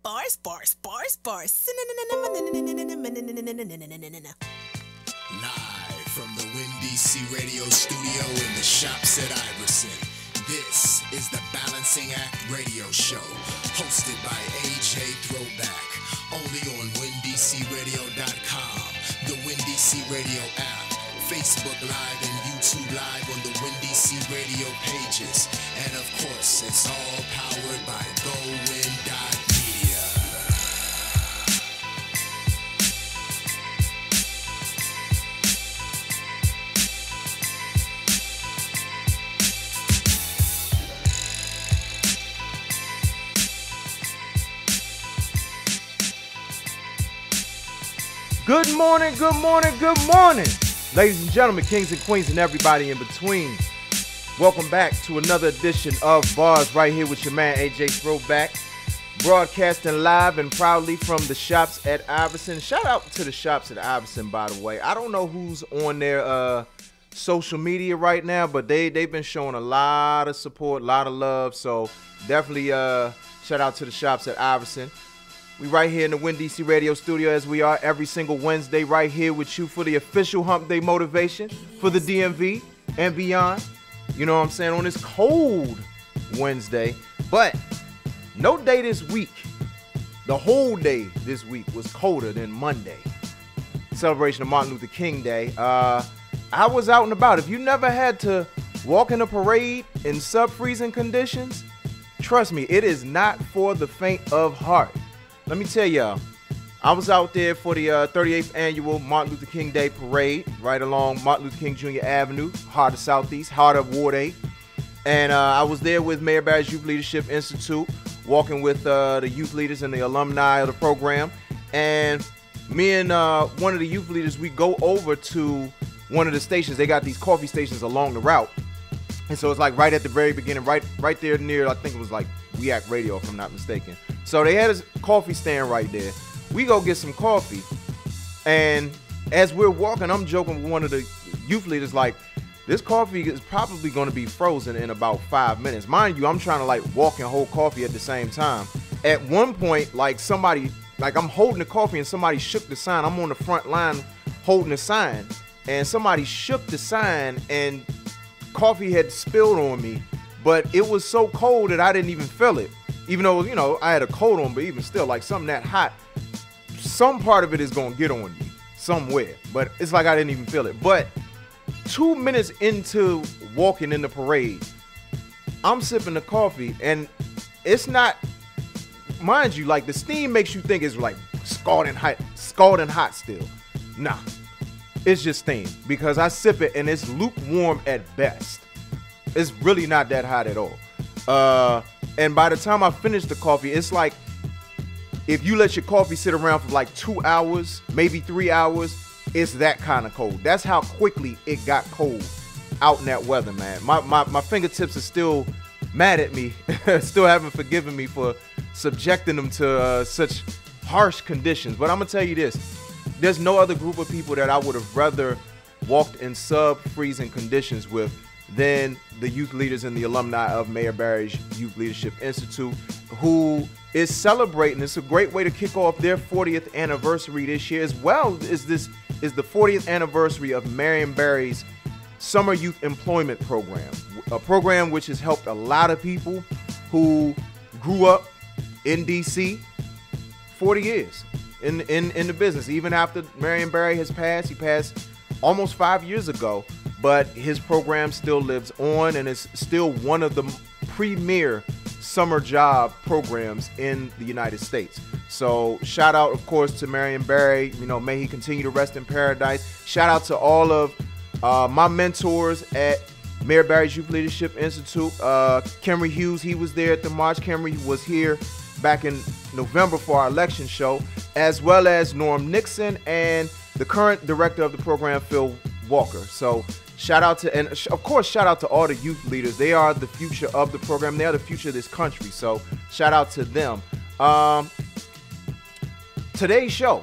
Bars. Live from the Windy C Radio studio in the shops at Iverson. This is the Balancing Act Radio Show, hosted by AJ Throwback, only on WindyCRadio.com, the Windy C Radio app, Facebook Live and YouTube Live on the Windy C Radio pages, and of course, it's all powered by GoWin.media. Good morning, ladies and gentlemen, kings and queens, and everybody in between. Welcome back to another edition of Bars right here with your man AJ Throwback, broadcasting live and proudly from the shops at Iverson. Shout out to the shops at Iverson, by the way. I don't know who's on their social media right now, but they've been showing a lot of support, a lot of love. So definitely shout out to the shops at Iverson. We right here in the Windy C Radio studio, as we are every single Wednesday, right here with you for the official Hump Day motivation for the DMV and beyond. You know what I'm saying? On this cold Wednesday, but no day this week. The whole day this week was colder than Monday. Celebration of Martin Luther King Day. I was out and about. If you never had to walk in a parade in sub-freezing conditions, trust me, it is not for the faint of heart. Let me tell y'all, I was out there for the 38th annual Martin Luther King Day parade, right along Martin Luther King Jr. Avenue, heart of Southeast, heart of Ward 8. And I was there with Mayor Barry's Youth Leadership Institute, walking with the youth leaders and the alumni of the program. And me and one of the youth leaders, we go over to one of the stations. They got these coffee stations along the route. And so it's like right at the very beginning, right there near, I think it was like React Radio, if I'm not mistaken. So they had a coffee stand right there. We go get some coffee. And as we're walking, I'm joking with one of the youth leaders, like, this coffee is probably going to be frozen in about 5 minutes. Mind you, I'm trying to like walk and hold coffee at the same time. At one point, like I'm holding the coffee and somebody shook the sign. I'm on the front line holding the sign. And somebody shook the sign and coffee had spilled on me. But it was so cold that I didn't even feel it. Even though, you know, I had a coat on, but even still, like something that hot, some part of it is going to get on you somewhere. But it's like I didn't even feel it. But 2 minutes into walking in the parade, I'm sipping the coffee, and it's not, mind you, like the steam makes you think it's like scalding hot still. Nah, it's just steam because I sip it and it's lukewarm at best. It's really not that hot at all. And by the time I finish the coffee, it's like if you let your coffee sit around for like 2 hours, maybe 3 hours, it's that kind of cold. That's how quickly it got cold out in that weather, man. My fingertips are still mad at me, still haven't forgiven me for subjecting them to such harsh conditions. But I'm going to tell you this. There's no other group of people that I would have rather walked in sub-freezing conditions with than the youth leaders and the alumni of Mayor Barry's Youth Leadership Institute, who is celebrating. It's a great way to kick off their 40th anniversary this year, as well as this is the 40th anniversary of Marion Barry's Summer Youth Employment Program, a program which has helped a lot of people who grew up in DC 40 years in the business. Even after Marion Barry has passed, he passed almost 5 years ago. But his program still lives on and is still one of the premier summer job programs in the United States. So shout out, of course, to Marion Barry. You know, may he continue to rest in paradise. Shout out to all of my mentors at Mayor Barry's Youth Leadership Institute. Kenry Hughes, he was there at the march. Kenry was here back in November for our election show, as well as Norm Nixon and the current director of the program, Phil Walker. So shout out to, and of course, shout out to all the youth leaders. They are the future of the program. They are the future of this country. So shout out to them. Today's show,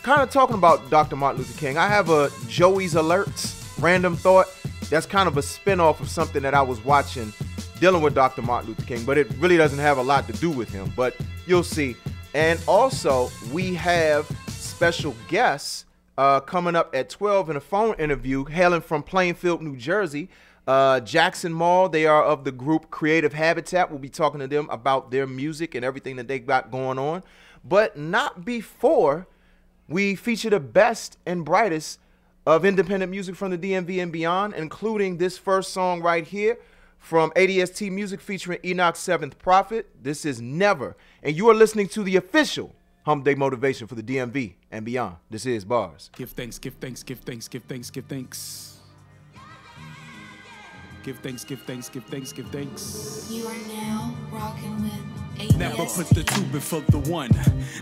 kind of talking about Dr. Martin Luther King. I have a Joey's Alerts random thought that's kind of a spinoff of something that I was watching dealing with Dr. Martin Luther King, but it really doesn't have a lot to do with him. But You'll see. And also, we have special guests coming up at 12 in a phone interview, hailing from Plainfield, New Jersey. Jackson Mall, they are of the group Creative Habitat. We'll be talking to them about their music and everything that they got going on. But not before we feature the best and brightest of independent music from the DMV and beyond, including this first song right here from ADST Music featuring Enoch Seventh Prophet. This is Never. And you are listening to the official Hump Day Motivation for the DMV and beyond. This is Bars. Give thanks, give thanks, give thanks, give thanks, give thanks. Give thanks, give thanks, give thanks, give thanks. You are now rocking with ADST. Never put the two before the one.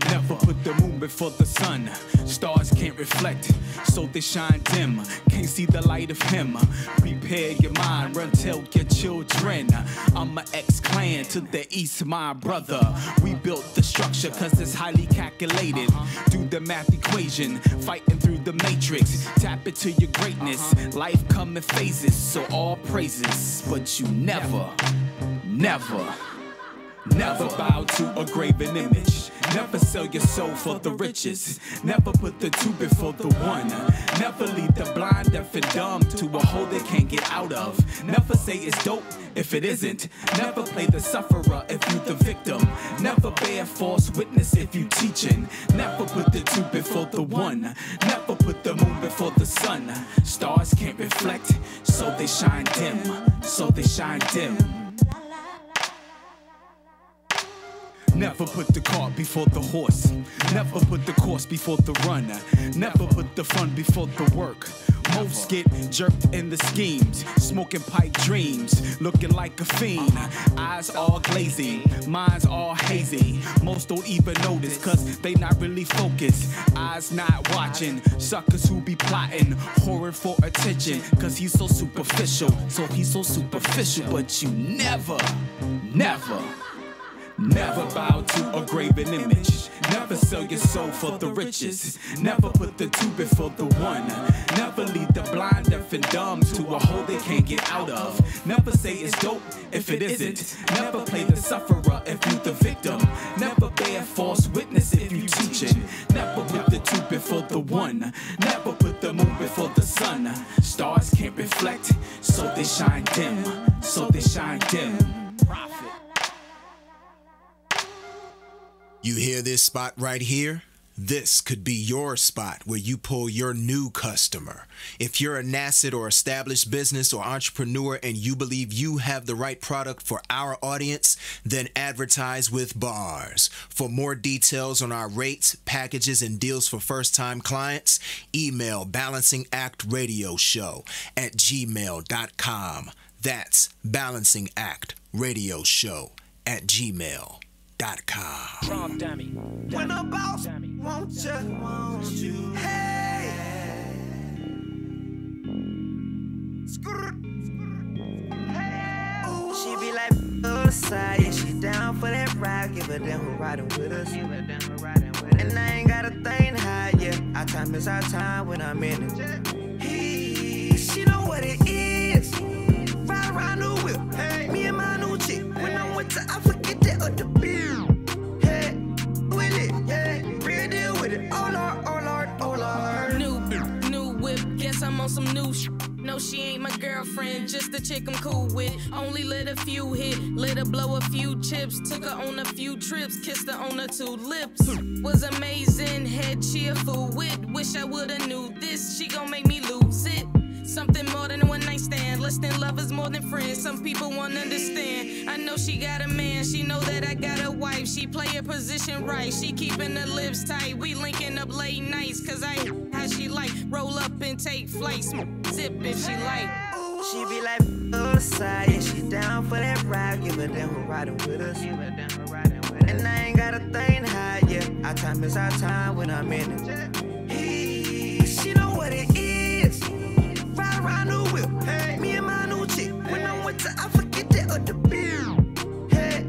Never put the moon before the sun. Stars can't reflect, so they shine dim. Can't see the light of him. Prepare your mind, run tell your children. I'm an ex-clan to the east, my brother. We built the structure cause it's highly calculated. Do the math equation, fighting through the matrix. Tap into your greatness. Life come in phases, so all praises. But you never bow to a graven image. Never sell your soul for the riches. Never put the two before the one. Never lead the blind, deaf, and dumb to a hole they can't get out of. Never say it's dope if it isn't. Never play the sufferer if you the victim. Never bear false witness if you teaching. Never put the two before the one. Never put the moon before the sun. Stars can't reflect, so they shine dim. So they shine dim. Never put the cart before the horse. Never put the course before the run. Never put the fun before the work. Most get jerked in the schemes, smoking pipe dreams, looking like a fiend. Eyes all glazing, minds all hazy. Most don't even notice, cause they not really focused. Eyes not watching, suckers who be plotting, whoring for attention, cause he's so superficial. So he's so superficial, but you never bow to a graven image. Never sell your soul for the riches. Never put the two before the one. Never lead the blind, deaf, and dumb to a hole they can't get out of. Never say it's dope if it isn't. Never play the sufferer if you the victim. Never bear false witness if you teaching. Never put the two before the one. Never put the moon before the sun. Stars can't reflect, so they shine dim. So they shine dim. Prophet. You hear this spot right here? This could be your spot where you pull your new customer. If you're a nascent or established business or entrepreneur and you believe you have the right product for our audience, then advertise with Bars. For more details on our rates, packages, and deals for first-time clients, email balancingactradioshow@gmail.com. That's balancingactradioshow@gmail.com. When a boss wants you, hey. She be like, other side, yeah, she down for that ride. Give a damn who riding with us. And I ain't got a thing to hide, yeah. Our time is our time when I'm in it. She know what it is. Ride around the whip, hey. Me and my new chick. When I'm with her, I forget that other bill. Hey, with it, yeah. Real deal with it. Oh Lord, oh Lord, oh Lord. New whip, guess I'm on some new shit. No, she ain't my girlfriend, just a chick I'm cool with. Only let a few hit, let her blow a few chips. Took her on a few trips, kissed her on her 2 lips. Was amazing, head cheerful wit. Wish I would've knew this, she gon' make me lose it. Something more than a one night stand, less than lovers, more than friends. Some people won't understand. I know she got a man, she know that I got a wife. She play her position right, she keeping her lips tight. We linking up late nights, cause I how she like. Roll up and take flights, zip if she like. She be like, other side, yeah, she down for that ride. Give a damn who riding with us. And I ain't got a thing to hide, yeah. Our time is our time when I'm in it. She know what it is. Ride around the whip, hey. Me and my new chick. When I'm with her, I forget that other bill. Hey,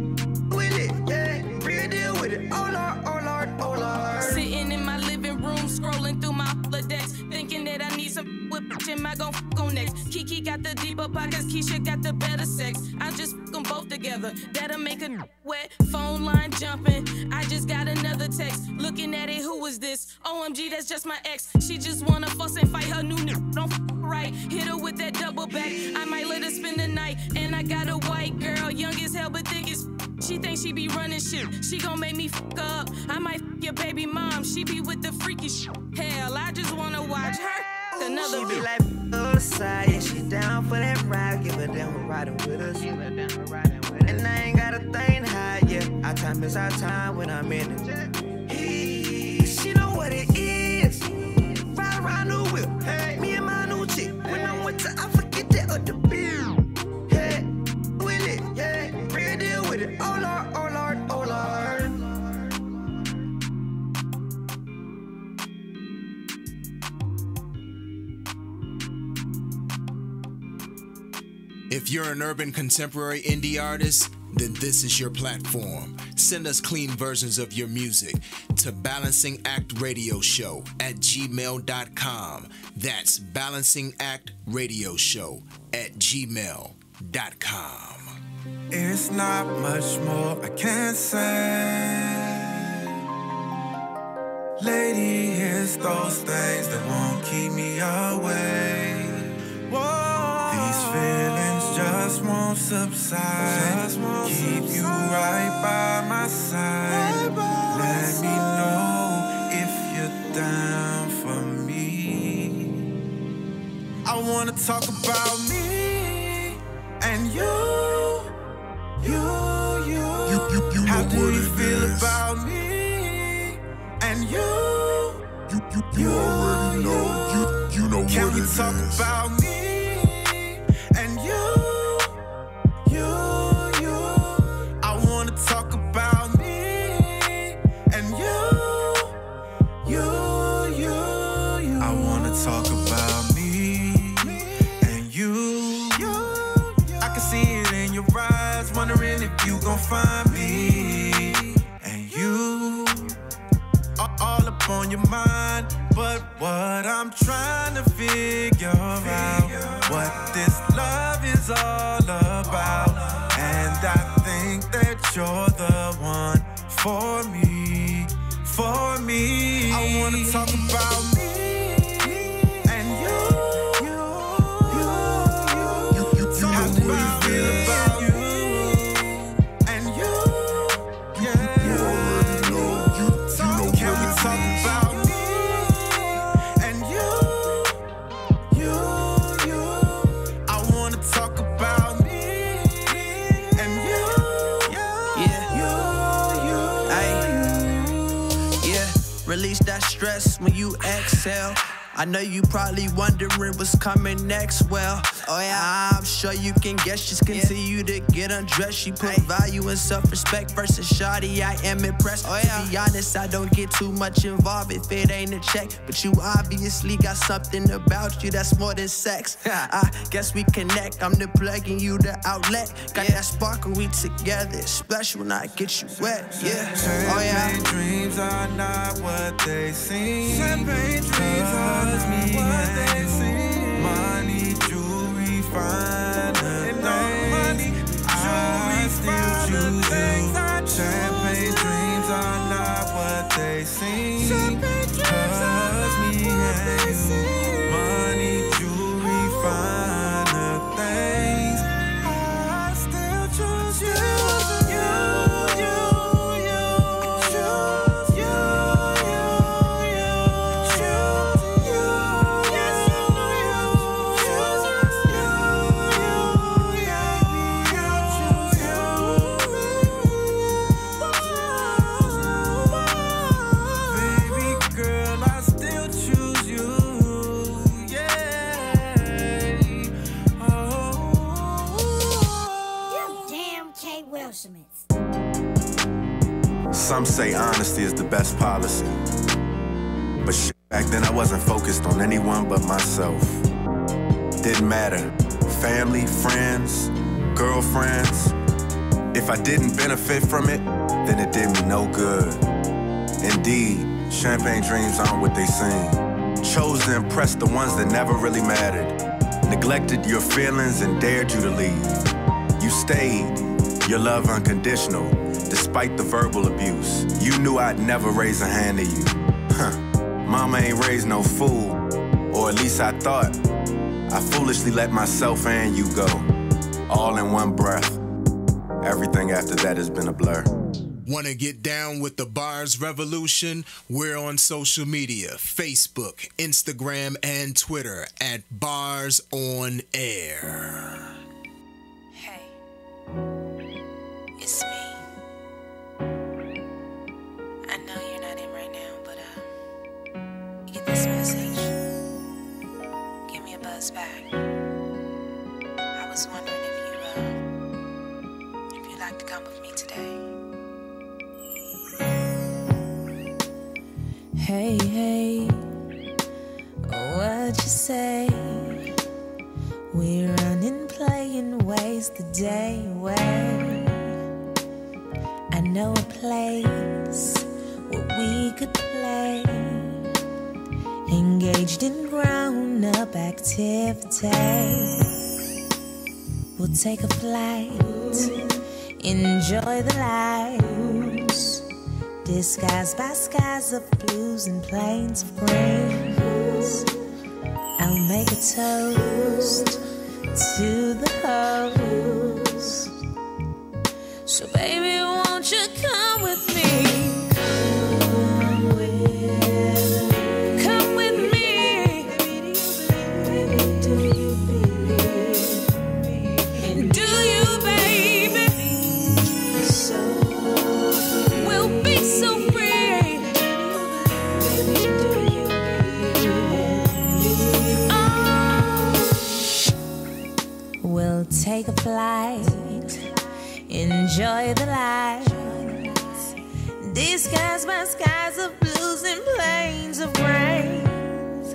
with it, yeah. Real deal with it. Oh Lord, oh Lord, oh Lord. Sitting in my living room, scrolling through my decks, thinking that I need some whip am I gon' fuck on next? Kiki got the deeper pockets, Keisha got the better sex. I just fuck them both together, that'll make a wet. Phone line jumping, I just got another text. Looking at it, who is this? OMG, that's just my ex. She just wanna fuss and fight her new nigga. Don't fuck right, hit her with that double back. I might let her spend the night, and I got a white girl, young as hell but thick as she thinks she be running shit. She gon' make me fuck up. I might fuck your baby mom. She be with the freaky shit. Hell, I just wanna watch her. Another she be like, on the side, yeah, she down for that ride. Give her down, who riding with us. And I ain't got a thing to hide, yeah. Our time is our time when I'm in it. Hey, she know what it is. Ride around the whip. Hey, me and my new chick. When I'm with her, I forget that other bill. Hey, with it, yeah. Real deal with it. Oh Lord, oh Lord, oh Lord. If you're an urban contemporary indie artist, then this is your platform. Send us clean versions of your music to balancingactradioshow@gmail.com. That's balancingactradioshow@gmail.com. It's not much more I can say. Lady, it's those things that won't keep me away. Whoa. These feelings just won't subside. Keep you right by my side. Let me know if you're down for me. I wanna talk about me and you. How do you feel about me and you already know. You know what it is. Can we talk about me and you? I wanna talk about me and you. I wanna talk about me and you. I can see it in your eyes, wondering if you gon' find me and you. All up on your mind, but what I'm trying to figure out, what this love is all about. And I think that you're the one for me, for me. I wanna talk about me and you. How do you feel about me and you? You already know. Can we talk about me and you? I wanna talk about me and you. Yeah, release that stress when you exhale. I know you probably wondering what's coming next. Well, oh yeah, I'm sure you can guess. Just continue to get undressed. She put value in self-respect versus shoddy. I am impressed. Oh yeah. To be honest, I don't get too much involved if it ain't a check. But you obviously got something about you that's more than sex. I guess we connect. I'm the plug and you the outlet. Got that sparkle, we together. It's special when I get you wet. Yeah. Oh yeah. Champagne dreams are not what they seem. Champagne dreams are not what they seem. Money, jewelry, finer things. I still choose you. Champagne dreams are not what they seem. Cause me and you. Money, jewelry, finer things. I still choose you. Some say honesty is the best policy. But shit, back then I wasn't focused on anyone but myself. Didn't matter. Family, friends, girlfriends. If I didn't benefit from it, then it did me no good. Indeed, champagne dreams aren't what they seem. chose to impress the ones that never really mattered. Neglected your feelings and dared you to leave. You stayed, your love unconditional, despite the verbal abuse. You knew I'd never raise a hand to you. Mama ain't raised no fool, or at least I thought. I foolishly let myself and you go, all in one breath. Everything after that has been a blur. Want to get down with the Bars Revolution? We're on social media, Facebook, Instagram, and Twitter at Bars On Air. Hey, it's me. I know you're not in right now, but you get this message. Give me a buzz back. I was wondering if you'd like to come with me today. Hey, what you say? We're running, playing, waste the day away. I know a place where we could play, engaged in grown-up activity. We'll take a flight, enjoy the lights, disguised by skies of blues and plains of grains. I'll make a toast to the host. So baby, won't you come with me? Come with me. Do you believe? Do you, baby? So we'll be so free. Baby, do you believe? Oh, we'll take a flight, enjoy the lights, disguised by skies of blues and plains of grains.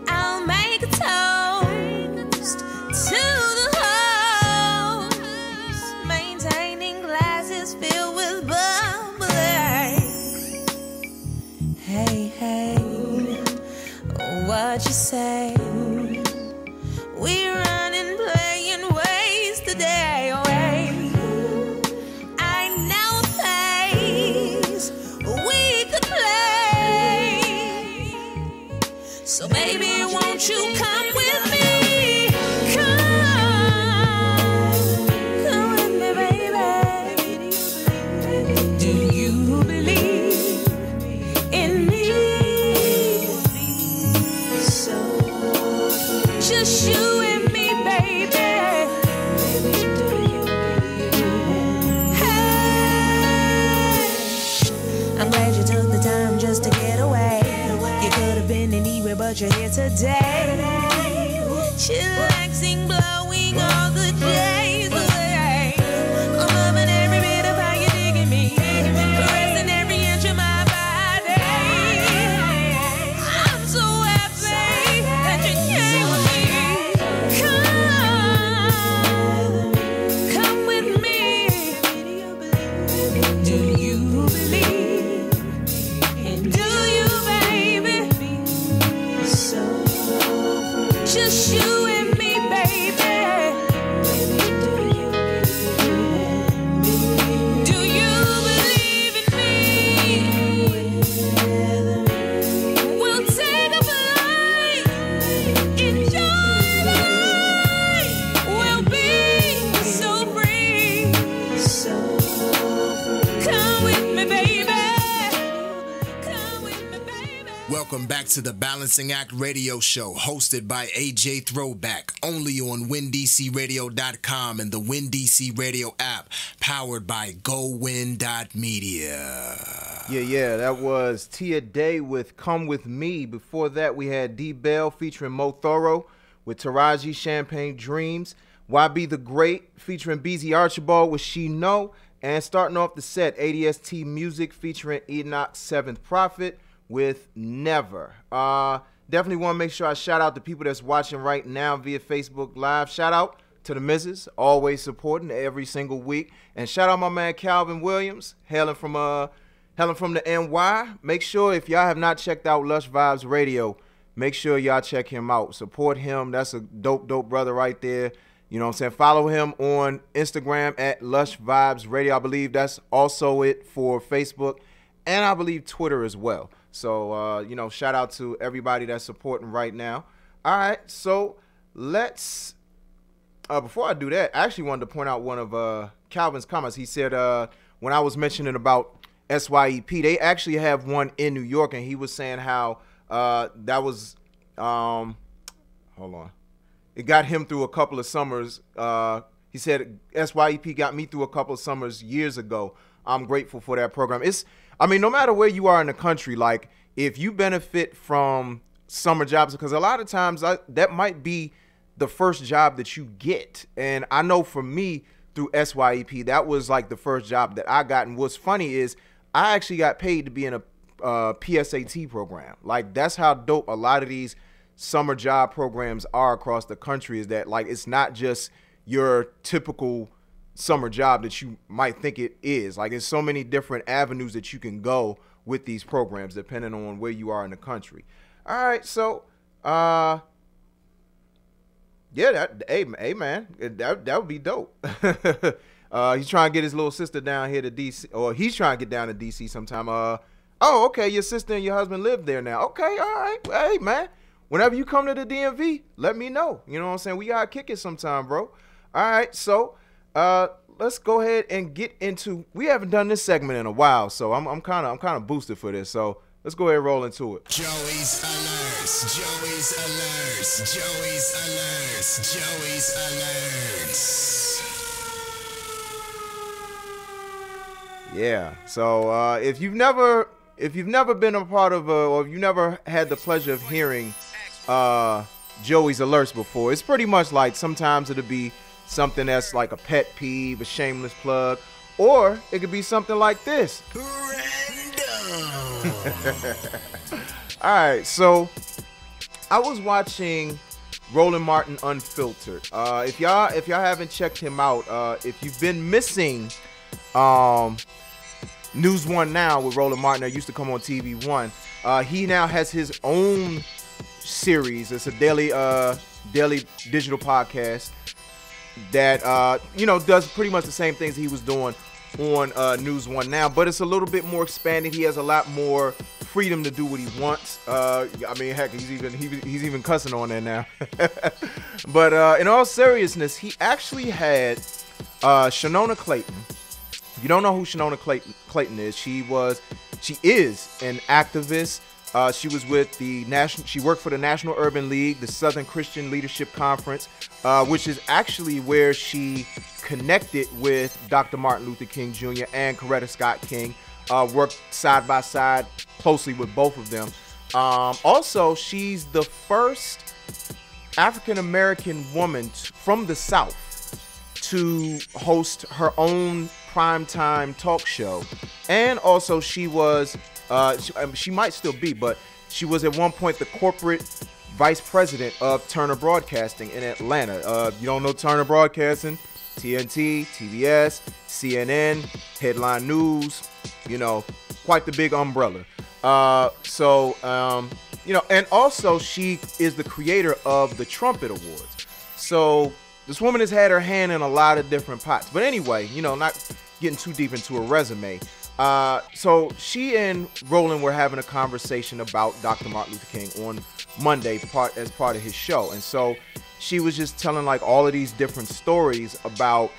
I'll make a toast to the host, maintaining glasses filled with bubbly. Hey, what you say? We're running, playing, waste the day away. I know a place we could play. So baby, won't you come with me? Come with me, baby. Do you believe in me? So just you and me, baby. Do you believe? Hey, I'm glad you took the time just to get away. You could have been anywhere, but you're here today. Chillaxing, blowing all the days away. I'm loving every bit of how you're digging me, caressing every inch of my body. I'm so happy that you came with me. Come with me. Do you believe? Do you, baby? So just you and me, baby. Do you believe in me? We'll take a flight, enjoy the night. We'll be so free. Come with me, baby. Come with me, baby. Welcome back to the Balancing Act Radio Show, hosted by AJ Throwback, only on WinDCRadio.com and the WinDC Radio app, powered by GoWin.media. Yeah, that was Tia Day with Come With Me. Before that, we had D Bell featuring Mo Thorough with Taraji Champagne Dreams. YB The Great featuring BZ Archibald with She Know. And starting off the set, ADST Music featuring Enoch Seventh Prophet with Never. Definitely want to make sure I shout out the people that's watching right now via Facebook Live. Shout out to the missus, always supporting every single week. And shout out my man Calvin Williams, hailing from the NY. Make sure if y'all have not checked out Lush Vibes Radio, Make sure y'all check him out. Support him. That's a dope brother right there. You know what I'm saying? Follow him on Instagram at Lush Vibes Radio. I believe that's also it for Facebook, and I believe Twitter as well. So, you know, shout out to everybody that's supporting right now. All right, so let's, before I do that, I actually wanted to point out one of Calvin's comments. He said when I was mentioning about SYEP, they actually have one in New York, and he was saying how that was, hold on. It got him through a couple of summers. He said SYEP got me through a couple of summers years ago. I'm grateful for that program. I mean, no matter where you are in the country, like if you benefit from summer jobs, because a lot of times that might be the first job that you get. And I know for me through SYEP, that was like the first job that I got. And what's funny is I actually got paid to be in a PSAT program. Like that's how dope a lot of these summer job programs are across the country, is that like it's not just your typical summer job that you might think it is. Like there's so many different avenues that you can go with these programs depending on where you are in the country. All right, so yeah, hey man, that would be dope. He's trying to get his little sister down here to DC, or he's trying to get down to DC sometime. Oh, okay, your sister and your husband live there now. Okay, all right, hey man, whenever you come to the DMV, let me know. You know what I'm saying? We gotta kick it sometime, bro. All right, so let's go ahead and get into. We haven't done this segment in a while, so I'm kind of boosted for this. So let's go ahead and roll into it. Joey's alerts, Joey's alerts, Joey's alerts, Joey's alerts. Yeah. So if you've never been a part of or if you never had the pleasure of hearing Joey's alerts before, it's pretty much like sometimes it'll be something that's like a pet peeve, a shameless plug, or it could be something like this. All right, so I was watching Roland Martin Unfiltered. If y'all haven't checked him out, if you've been missing News One Now with Roland Martin, that used to come on TV One, he now has his own series. It's a daily digital podcast that you know, does pretty much the same things he was doing on News One Now, but it's a little bit more expanded. He has a lot more freedom to do what he wants. I mean, heck, he's even cussing on there now. But in all seriousness, he actually had Shanona Clayton. If you don't know who Shanona Clayton is, she is an activist. She was with she worked for the National Urban League, the Southern Christian Leadership Conference, which is actually where she connected with Dr. Martin Luther King Jr. and Coretta Scott King, worked side by side closely with both of them. Also, she's the first African-American woman from the South to host her own primetime talk show. And also she was, she might still be, but she was at one point the corporate vice president of Turner Broadcasting in Atlanta. You don't know Turner Broadcasting? TNT, TBS, CNN, Headline News, you know, quite the big umbrella. You know, and also she is the creator of the Trumpet Awards. So this woman has had her hand in a lot of different pots. But anyway, you know, not getting too deep into her resume. So she and Roland were having a conversation about Dr. Martin Luther King on Monday as part of his show. And so she was just telling like all of these different stories about,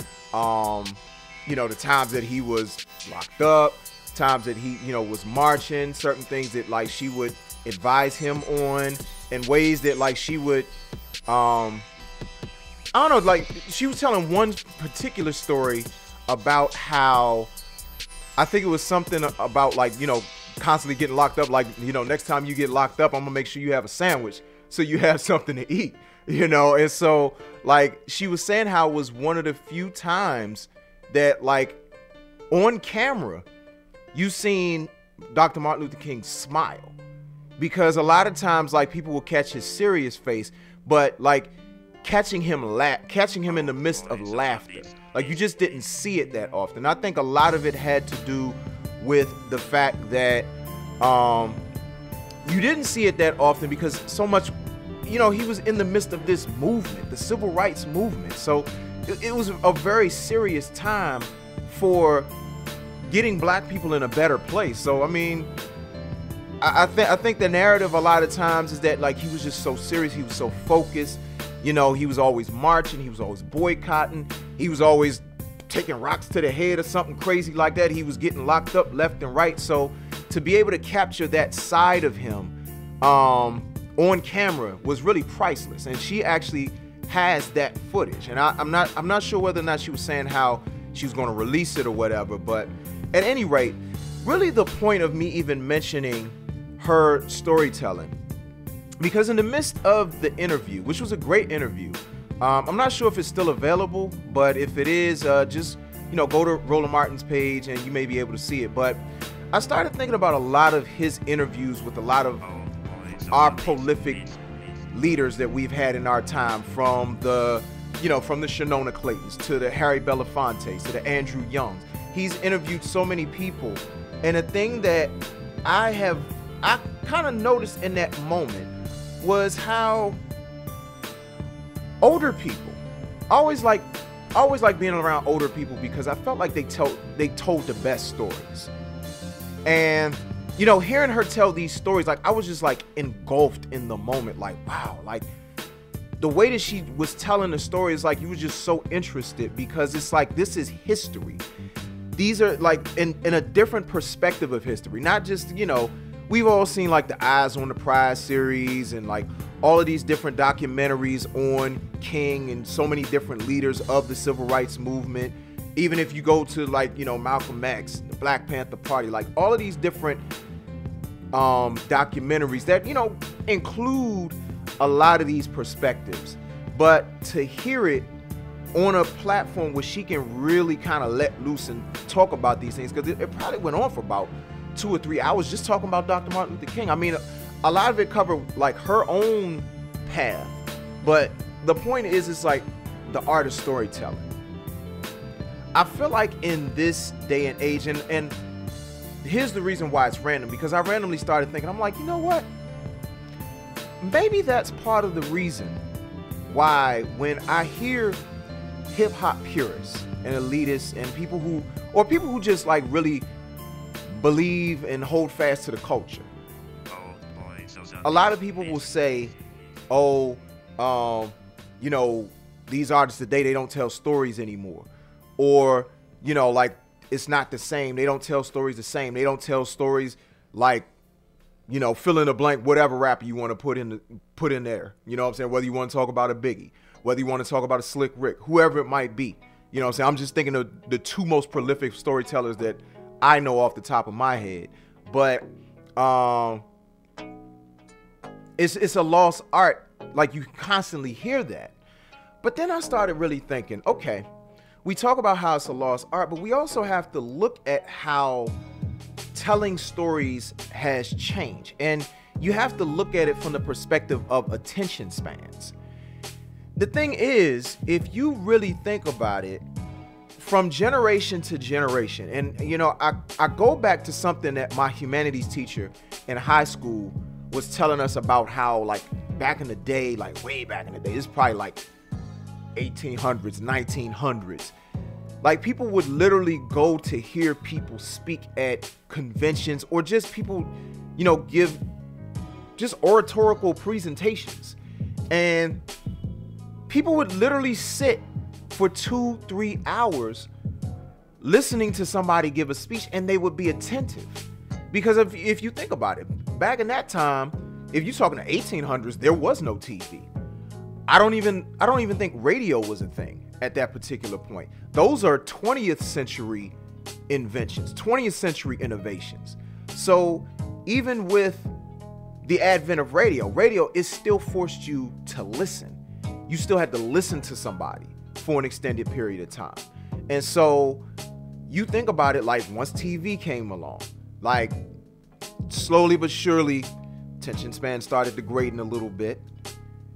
you know, the times that he was locked up, times that he, you know, was marching, certain things that like she would advise him on, and ways that like she would, I don't know, like she was telling one particular story about how, I think it was something about like, you know, constantly getting locked up. Like, you know, next time you get locked up, I'm gonna make sure you have a sandwich so you have something to eat, you know? And so like she was saying how it was one of the few times that like on camera, you seen Dr. Martin Luther King smile, because a lot of times like people will catch his serious face, but like catching him in the midst of laughter, like you just didn't see it that often. I think a lot of it had to do with the fact that, you didn't see it that often because so much, he was in the midst of this movement, the civil rights movement. So it was a very serious time for getting black people in a better place. So, I mean, I think the narrative a lot of times is that, like, he was just so serious. He was so focused. He was always marching. He was always boycotting. He was always taking rocks to the head or something crazy like that. He was getting locked up left and right. So to be able to capture that side of him on camera was really priceless. And she actually has that footage. And I'm not sure whether or not she was saying how she was going to release it or whatever. But at any rate, really the point of me even mentioning her storytelling, because in the midst of the interview, which was a great interview, I'm not sure if it's still available, but if it is, just go to Roland Martin's page and you may be able to see it. But I started thinking about a lot of his interviews with a lot of our prolific leaders that we've had in our time, from the Shanona Claytons to the Harry Belafontes to the Andrew Youngs. He's interviewed so many people, and a thing that I kind of noticed in that moment was how older people, I always like being around older people because I felt like they told the best stories. And hearing her tell these stories, like, I was just like engulfed in the moment, like, wow, like the way that she was telling the story is like you were just so interested, because it's like, this is history. These are like in a different perspective of history, not just, we've all seen like the Eyes on the Prize series and like all of these different documentaries on King and so many different leaders of the civil rights movement. Even if you go to like, Malcolm X, the Black Panther Party, like all of these different documentaries that, include a lot of these perspectives. But to hear it on a platform where she can really kind of let loose and talk about these things, because it probably went on for about 2 or 3 hours just talking about Dr. Martin Luther King. I mean, a lot of it covered like her own path, but the point is, it's like the art of storytelling. I feel like in this day and age, and here's the reason why it's random, because I randomly started thinking, I'm like, you know what? Maybe that's part of the reason why when I hear hip hop purists and elitists and people who just like really believe and hold fast to the culture, a lot of people will say, these artists today, they don't tell stories anymore. Or, like, it's not the same. They don't tell stories the same. They don't tell stories like, fill in the blank, whatever rapper you want to put in there. You know what I'm saying? Whether you want to talk about a Biggie, whether you want to talk about a Slick Rick, whoever it might be. You know what I'm saying? I'm just thinking of the two most prolific storytellers that I know off the top of my head. But it's a lost art. Like, you constantly hear that. But then I started really thinking, okay, we talk about how it's a lost art, but we also have to look at how telling stories has changed. And you have to look at it from the perspective of attention spans. The thing is, if you really think about it, from generation to generation, and I go back to something that my humanities teacher in high school was telling us about, how like back in the day, like way back in the day, it's probably like 1800s, 1900s, like people would literally go to hear people speak at conventions, or just people, give just oratorical presentations, and people would literally sit for 2-3 hours listening to somebody give a speech, and they would be attentive. Because if you think about it, back in that time, if you're talking the 1800s, there was no TV. I don't even think radio was a thing at that particular point. Those are 20th century inventions, 20th century innovations. So even with the advent of radio, it still forced you to listen. You still had to listen to somebody for an extended period of time. And so you think about it, like once TV came along, like slowly but surely, attention span started degrading a little bit.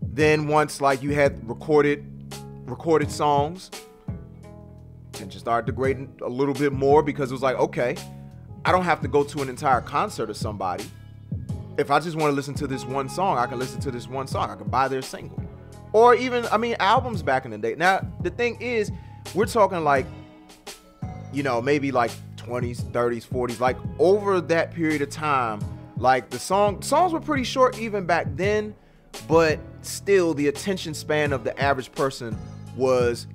Then once like you had recorded songs, attention started degrading a little bit more, because it was like, okay, I don't have to go to an entire concert of somebody. if I just want to listen to this one song, I can listen to this one song. I can buy their single. Or even, I mean, albums back in the day. Now, the thing is, we're talking like, you know, maybe like 20s, 30s, 40s, like over that period of time, like the songs were pretty short even back then, but still the attention span of the average person was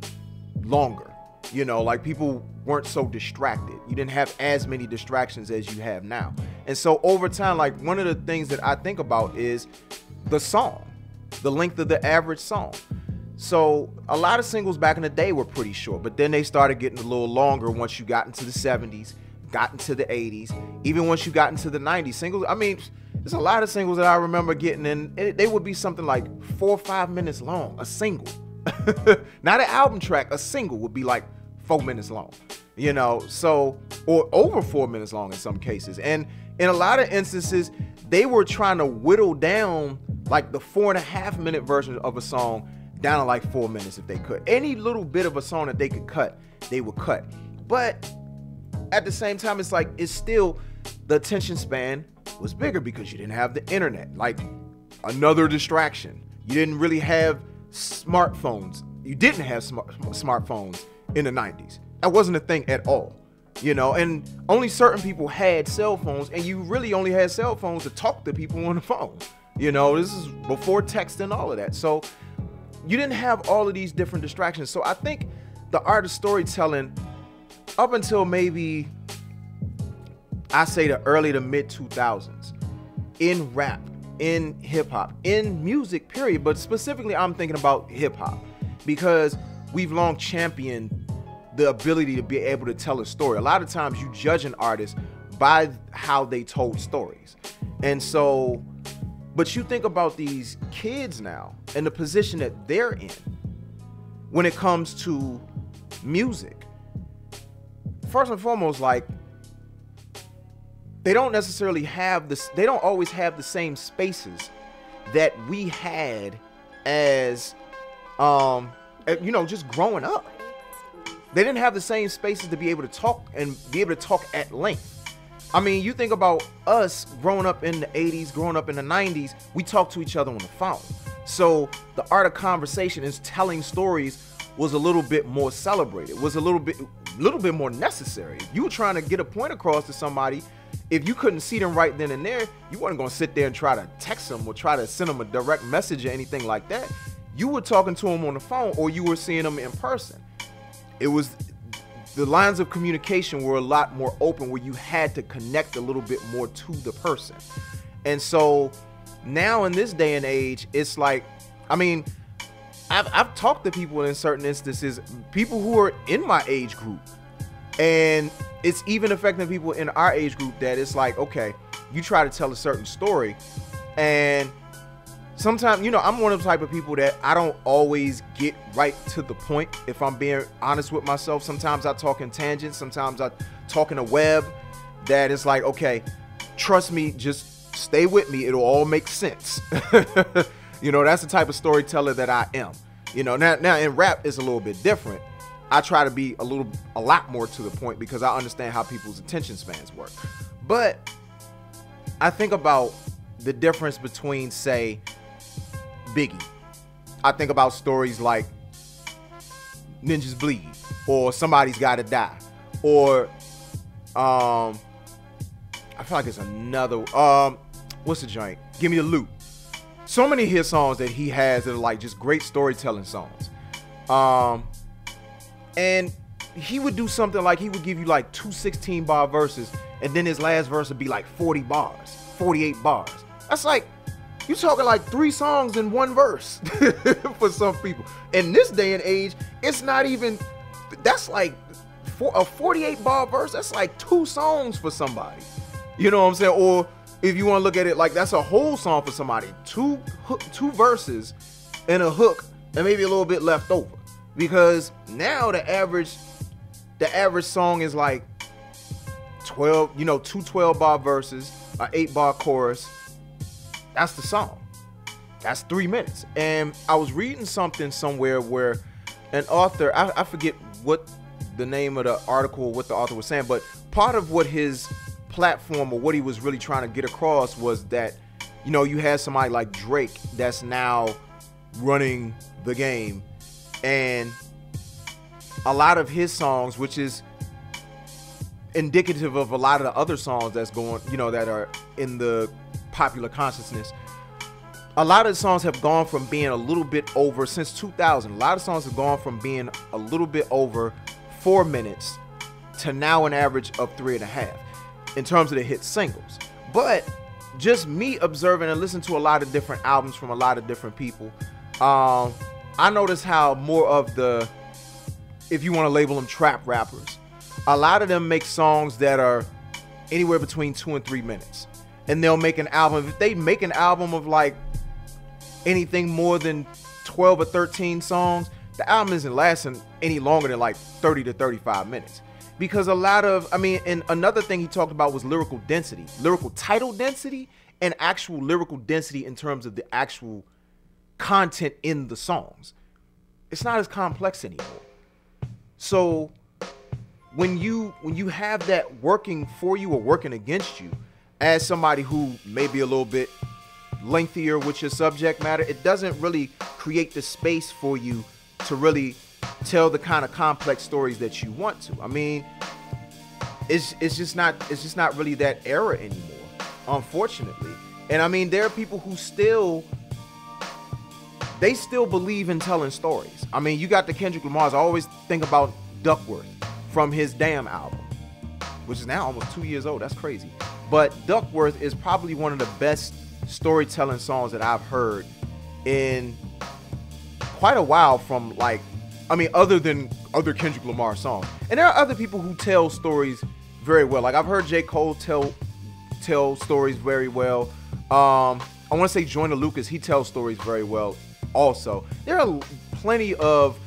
longer. You know, like people weren't so distracted. You didn't have as many distractions as you have now. And so over time, like one of the things that I think about is the song, the length of the average song. So a lot of singles back in the day were pretty short, but then they started getting a little longer once you got into the 70s, got into the 80s, even once you got into the 90s. Singles, I mean, there's a lot of singles that I remember getting in, they would be something like 4 or 5 minutes long, a single. Not an album track, a single would be like 4 minutes long, you know, so, or over 4 minutes long in some cases. And in a lot of instances, they were trying to whittle down like the 4.5 minute version of a song down to like 4 minutes if they could. Any little bit of a song that they could cut, they would cut. But at the same time, it's like, it's still, the attention span was bigger because you didn't have the internet, like another distraction. You didn't really have smartphones. You didn't have smartphones in the 90s. That wasn't a thing at all, you know, and only certain people had cell phones, and you really only had cell phones to talk to people on the phone. You know, this is before text and all of that. So you didn't have all of these different distractions. So I think the art of storytelling up until maybe, I say the early to mid 2000s, in rap, in hip hop, in music, period. But specifically, I'm thinking about hip hop because we've long championed the ability to be able to tell a story. A lot of times you judge an artist by how they told stories. And so, but you think about these kids now and the position that they're in when it comes to music. First and foremost, like, they don't necessarily have this, they don't always have the same spaces that we had as, you know, just growing up. They didn't have the same spaces to be able to talk and be able to talk at length. I mean, you think about us growing up in the 80s, growing up in the 90s, we talked to each other on the phone. So the art of conversation is telling stories was a little bit more celebrated, was a little bit more necessary. You were trying to get a point across to somebody. If you couldn't see them right then and there, you weren't going to sit there and try to text them or try to send them a direct message or anything like that. You were talking to them on the phone, or you were seeing them in person. It was, the lines of communication were a lot more open, where you had to connect a little bit more to the person. And so now in this day and age, it's like, I mean, I've talked to people in certain instances, people who are in my age group, and it's even affecting people in our age group, that it's like, okay, you try to tell a certain story, and sometimes, you know, I'm one of the type of people that I don't always get right to the point, if I'm being honest with myself. Sometimes I talk in tangents, sometimes I talk in a web that is like, okay, trust me, just stay with me, it'll all make sense. You know, that's the type of storyteller that I am. You know, now in rap it's a little bit different. I try to be a lot more to the point because I understand how people's attention spans work. But I think about the difference between, say, Biggie. I think about stories like Ninjas Bleed, or Somebody's Gotta Die, or I feel like it's another, what's the joint? Give Me the Loot. So many hit songs that he has that are like just great storytelling songs. And he would do something like, he would give you like 2 16-bar verses, and then his last verse would be like 40 bars, 48 bars. That's like, you're talking like 3 songs in 1 verse for some people. In this day and age, it's not even, that's like a 48-bar verse, that's like 2 songs for somebody. You know what I'm saying? Or if you want to look at it like that's a whole song for somebody, 2 verses and a hook and maybe a little bit left over. Because now the average song is like 12, you know, 2 12-bar verses, an 8-bar chorus. That's the song. That's 3 minutes. And I was reading something somewhere where an author, I forget what the name of the article, what the author was saying, but part of what his platform or what he was really trying to get across was that you know, you had somebody like Drake that's now running the game, and a lot of his songs, which is indicative of a lot of the other songs that's going, you know, that are in the popular consciousness. A lot of the songs have gone from being a little bit over, since 2000, a lot of songs have gone from being a little bit over 4 minutes to now an average of 3.5 in terms of the hit singles. But just me observing and listening to a lot of different albums from a lot of different people, I noticed how more of the, if you want to label them trap rappers, a lot of them make songs that are anywhere between 2 and 3 minutes. And they'll make an album. If they make an album of like anything more than 12 or 13 songs, the album isn't lasting any longer than like 30 to 35 minutes. Because a lot of, I mean, and another thing he talked about was lyrical density, lyrical title density, and actual lyrical density in terms of the actual content in the songs. It's not as complex anymore. So when you have that working for you or working against you, as somebody who may be a little bit lengthier with your subject matter, it doesn't really create the space for you to really tell the kind of complex stories that you want to. I mean, it's just not really that era anymore, unfortunately. And I mean, there are people who still believe in telling stories. I mean, you got the Kendrick Lamar's. I always think about Duckworth from his Damn album, which is now almost 2 years old. That's crazy. But Duckworth is probably one of the best storytelling songs that I've heard in quite a while, from like, I mean, other than other Kendrick Lamar songs. And there are other people who tell stories very well. Like I've heard J. Cole tell stories very well. I want to say Joyner Lucas, he tells stories very well also. There are plenty of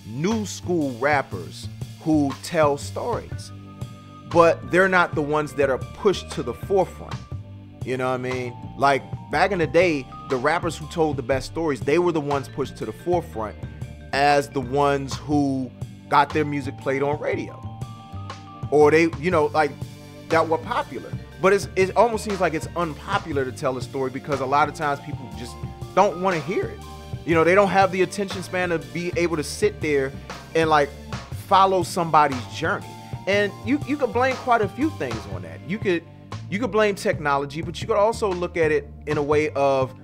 new school rappers who tell stories, but they're not the ones that are pushed to the forefront. You know what I mean? Like back in the day, the rappers who told the best stories, they were the ones pushed to the forefront as the ones who got their music played on radio, or they, you know, like that were popular. But it almost seems like it's unpopular to tell a story because a lot of times people just don't want to hear it. You know, they don't have the attention span to be able to sit there and like follow somebody's journey. And you could blame quite a few things on that. You could blame technology, but you could also look at it in a way of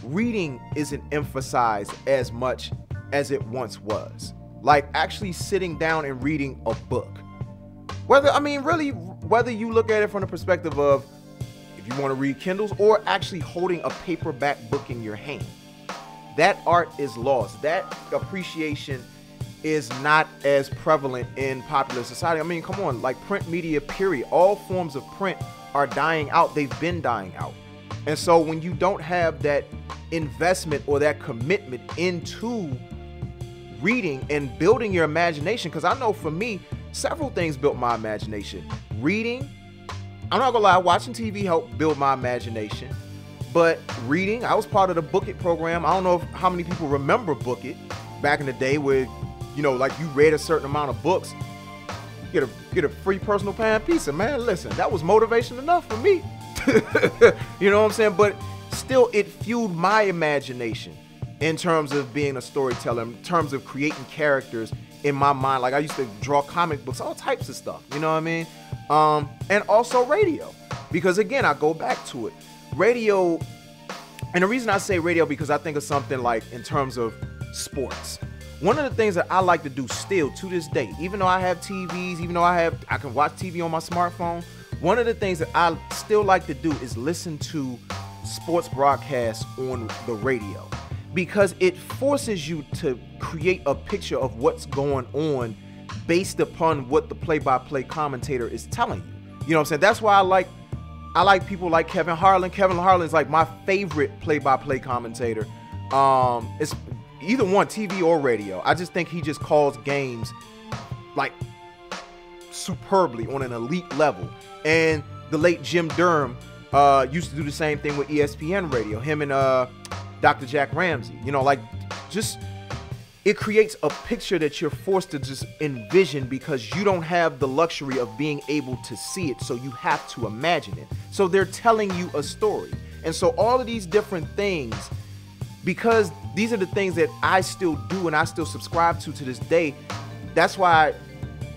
reading isn't emphasized as much as it once was. Like actually sitting down and reading a book. Whether you look at it from the perspective of if you want to read Kindles or actually holding a paperback book in your hand, that art is lost. That appreciation is not as prevalent in popular society. I mean, come on, like print media, period. All forms of print are dying out. They've been dying out. And so when you don't have that investment or that commitment into reading and building your imagination, because I know for me, several things built my imagination. Reading, I'm not gonna lie, watching TV helped build my imagination. But reading, I was part of the Book It program. I don't know how many people remember Book It back in the day where, you know, like you read a certain amount of books, you get a free personal pan pizza. Man, listen, that was motivation enough for me. You know what I'm saying? But still, it fueled my imagination in terms of being a storyteller, in terms of creating characters in my mind. Like I used to draw comic books, all types of stuff, you know what I mean? And also radio, because again, I go back to it. Radio, and the reason I say radio, because I think of something like in terms of sports. One of the things that I like to do still to this day, even though I have TVs, even though I can watch TV on my smartphone, one of the things that I still like to do is listen to sports broadcasts on the radio, because it forces you to create a picture of what's going on based upon what the play-by-play commentator is telling you. You know what I'm saying? That's why I like people like Kevin Harlan. Kevin Harlan is like my favorite play-by-play commentator. It's either one, TV or radio. I just think he just calls games like superbly on an elite level. And the late Jim Durham used to do the same thing with ESPN radio. Him and Dr. Jack Ramsey. You know, like just it creates a picture that you're forced to just envision because you don't have the luxury of being able to see it, so you have to imagine it. So they're telling you a story. And so all of these different things, because these are the things that I still do and I still subscribe to this day, that's why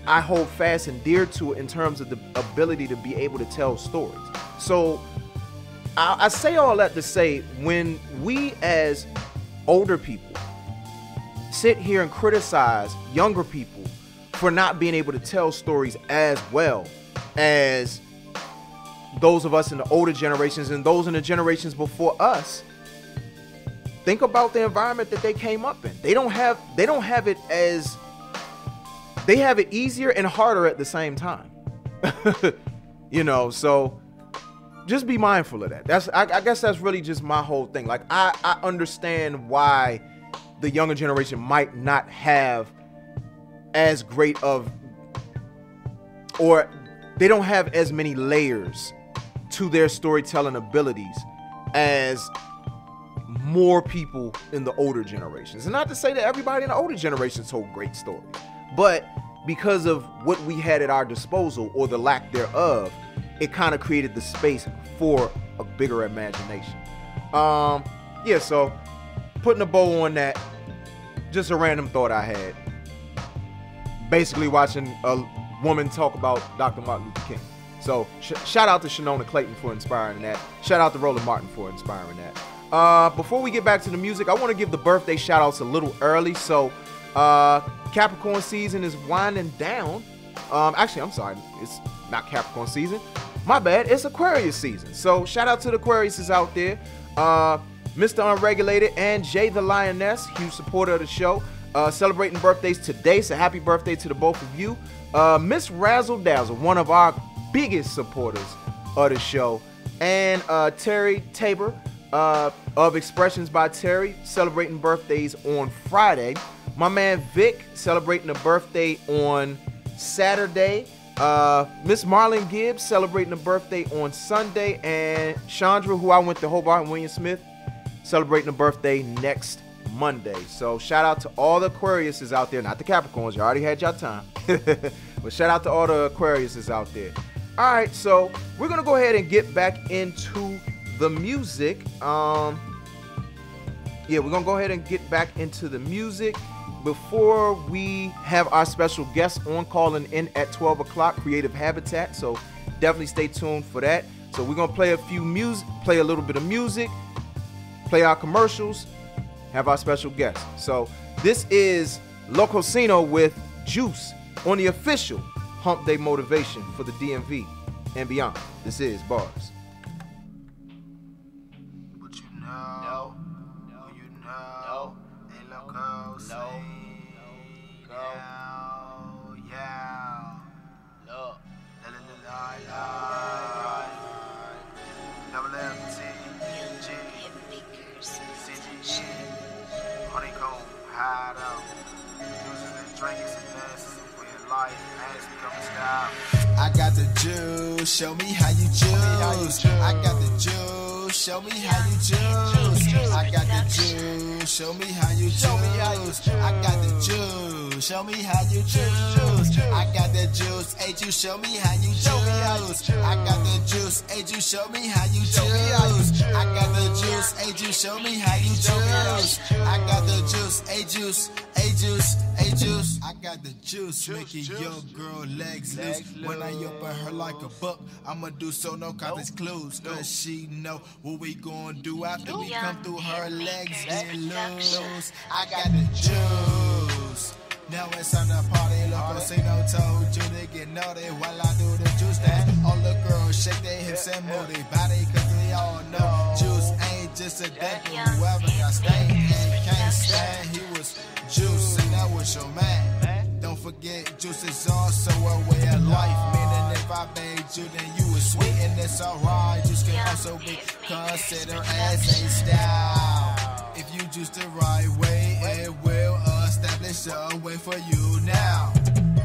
I hold fast and dear to it in terms of the ability to be able to tell stories. So I say all that to say, when we as older people sit here and criticize younger people for not being able to tell stories as well as those of us in the older generations and those in the generations before us, think about the environment that they came up in. They don't have it as, they have it easier and harder at the same time. You know, so just be mindful of that. I guess that's really just my whole thing. Like, I understand why the younger generation might not have as great of, or they don't have as many layers to their storytelling abilities as more people in the older generations. And not to say that everybody in the older generations told great stories, but because of what we had at our disposal, or the lack thereof, it kind of created the space for a bigger imagination. Yeah, so putting a bow on that, just a random thought I had. Basically watching a woman talk about Dr. Martin Luther King. So shout out to Shanona Clayton for inspiring that. Shout out to Roland Martin for inspiring that. Before we get back to the music, I want to give the birthday shout outs a little early. So Capricorn season is winding down. Actually, I'm sorry, it's not Capricorn season. My bad, it's Aquarius season. So shout out to the Aquariuses out there. Mr. Unregulated and Jay the Lioness, huge supporter of the show, celebrating birthdays today. So happy birthday to the both of you. Miss Razzle Dazzle, one of our biggest supporters of the show, and Terry Tabor of Expressions by Terry, celebrating birthdays on Friday. My man Vic celebrating a birthday on Saturday. Miss Marlon Gibbs celebrating a birthday on Sunday, and Chandra, who I went to Hobart and William Smith, celebrating a birthday next Monday. So shout out to all the Aquariuses out there, not the Capricorns, you already had your time. But shout out to all the Aquariuses out there. All right, so we're gonna go ahead and get back into the music. Yeah, we're gonna go ahead and get back into the music. Before we have our special guest on calling in at 12 o'clock, Creative Habitat, so definitely stay tuned for that. So we're gonna play play a little bit of music, play our commercials, have our special guest. So this is Locosino with Juice on the official Hump Day Motivation for the DMV and beyond. This is Bars. But you know, you know, ain't loco, say, yeah, look, la, double FT, G, CG, honeycomb, hide out, using and drinking some mess, with life, has become a style. I got the juice, show me how you juice. I got the juice, show me how you juice. I got the juice, show me how you juice. I got the juice, show me how you juice. I got the juice, hey juice, show me how you juice. I got the juice, hey juice, show me how you juice. I got the juice, hey juice, show me how you juice. I got the juice, hey juice, hey juice, hey juice. I got the juice, making your girl legs loose. When I open her like a book, I'ma do so no college clues. Cause she know what we gon' do after we come through her legs get loose. I got the juice. Now it's time to party, loco, say no told you to get naughty while I do the juice dance. All the girls shake their hips and move their body, cause we all know juice ain't just a dank, but whoever got stained and can't stand, he was juice, and that was your man. Don't forget, juice is also a way of life, meaning if I made you, then you was sweet, and it's alright. Juice can also be considered as a style. If you juice the right way, it will establish a way for you now.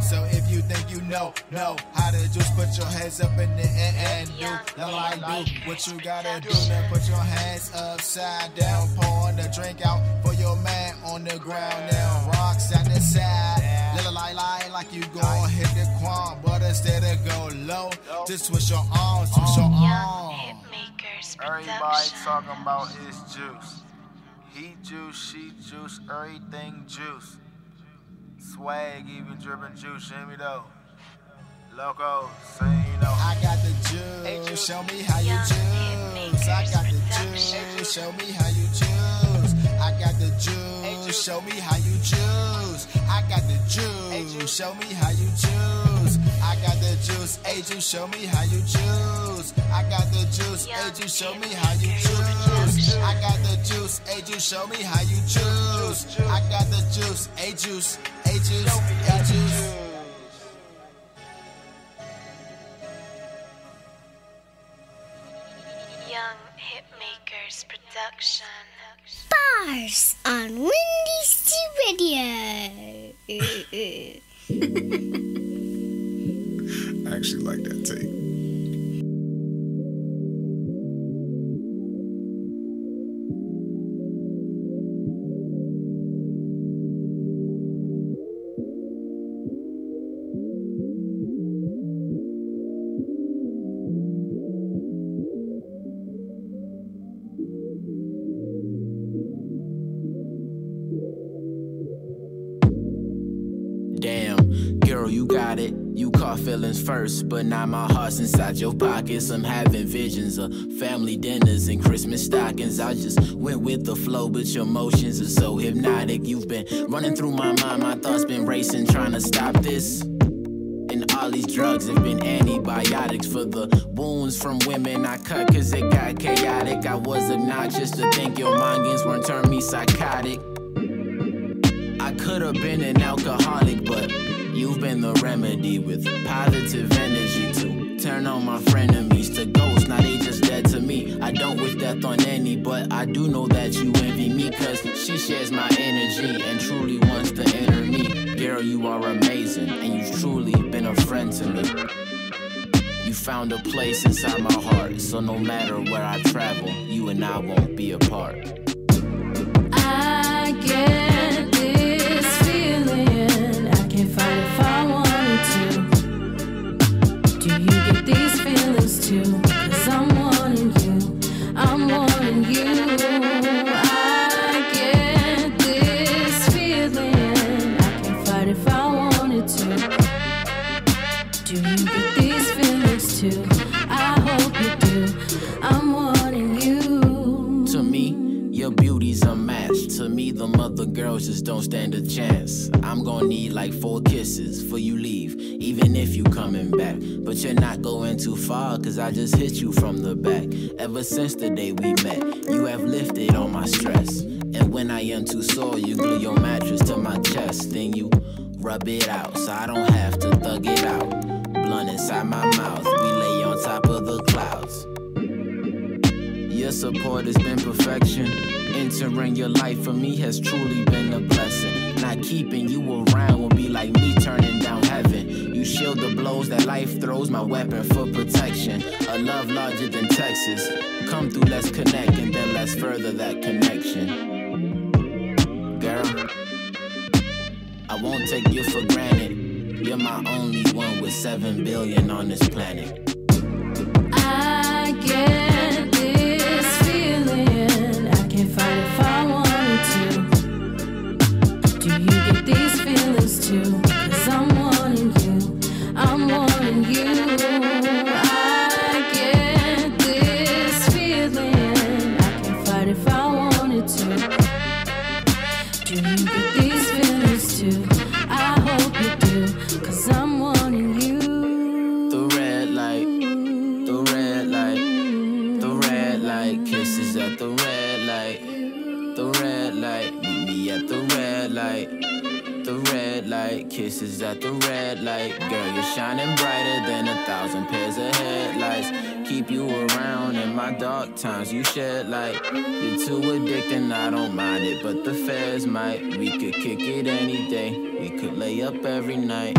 So if you think you know how to juice, put your hands up in the air and do like do what you gotta do. Now put your hands upside down, pouring the drink out for your man on the ground. Now rock side to side, little like you gon' hit the quam, but instead of go low, just switch your arms, switch your arms. Makers Everybody talking about is juice. He juice, she juice, everything juice. Swag even dripping juice, hear me though. Loco, say you know. I got the juice, show me how you juice. I got the juice, show me how you juice. I got the juice, show me how you juice. I got the juice, show me how you juice. I got the juice, hey juice, show me how you juice. I got the juice, hey juice, show me how you juice. I got the juice, hey juice, show me how you juice. I got the juice, hey juice, hey juice, hey juice. Young Hitmakers Production. Bars on Windy City Radio. I actually like that tape. Damn, girl, you got it. You caught feelings first, but now my heart's inside your pockets. I'm having visions of family dinners and Christmas stockings. I just went with the flow, but your motions are so hypnotic. You've been running through my mind, my thoughts been racing, trying to stop this. And all these drugs have been antibiotics for the wounds from women I cut, cause it got chaotic. I was obnoxious to think your longings weren't turn me psychotic. I could have been an alcoholic, but you've been the remedy with positive energy to turn on my frenemies to ghosts. Now they just dead to me. I don't wish death on any, but I do know that you envy me, cause she shares my energy and truly wants to enter me. Girl, you are amazing, and you've truly been a friend to me. You found a place inside my heart, so no matter where I travel, you and I won't be apart. I get this feeling, I can't fight if I wanted to. Do you get these feelings too? Cause I'm wanting you, I'm wanting you. I get this feeling, I can't fight if I wanted to. Do you get these feelings too? I hope you do, I'm wanting you. To me, your beauty's unmatched. To me, the mother girls just don't stand a chance. I'm gonna need like 4 kisses before you leave, even if you coming back. But you're not going too far, cause I just hit you from the back. Ever since the day we met, you have lifted all my stress. And when I am too sore, you glue your mattress to my chest. Then you rub it out, so I don't have to thug it out. Blunt inside my mouth, we lay on top of the clouds. Your support has been perfection. Entering your life for me has truly been a blessing. Not keeping you around will be like me turning down heaven. You shield the blows that life throws, my weapon for protection. A love larger than Texas. Come through, let's connect, and then let's further that connection. Girl, I won't take you for granted. You're my only one with 7 billion on this planet. I get this feeling, I can't fight if I wanted to. Do you get these feelings too? Cause I'm wanting you, I'm wanting you. I get this feeling, I can't fight if I wanted to. Do you get these feelings too? I hope you do, cause I'm wanting you. The red light, the red light, the red light, kisses at the red light, the red light, meet me at the red light, the red light, kisses at the red light. Girl, you're shining brighter than 1,000 pairs of headlights. Keep you around in my dark times, you shed light. You're too addicting, I don't mind it, but the feds might. We could kick it any day, we could lay up every night.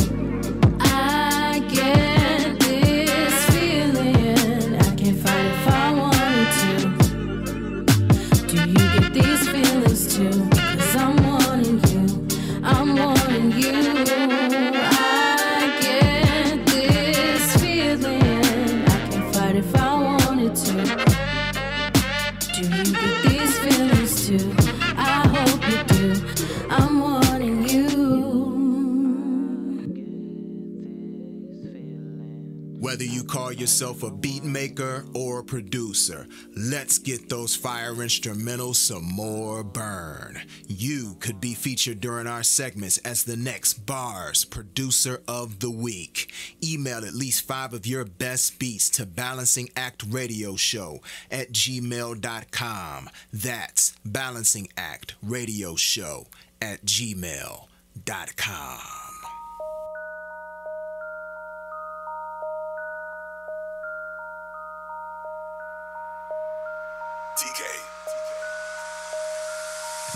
I get this feeling, I can't fight if I wanted to. Do you get these feelings too? Cause I'm wanting you, I'm wanting you. I get this feeling, I can't fight if I wanted to. get these feelings too. I hope you do. I'm warning you. Whether you call yourself a beat maker or a producer, let's get those fire instrumentals some more burn. You could be featured during our segments as the next Bars Producer of the Week. Email at least 5 of your best beats to balancingactradioshow@gmail.com. That's balancingactradioshow@gmail.com. TK.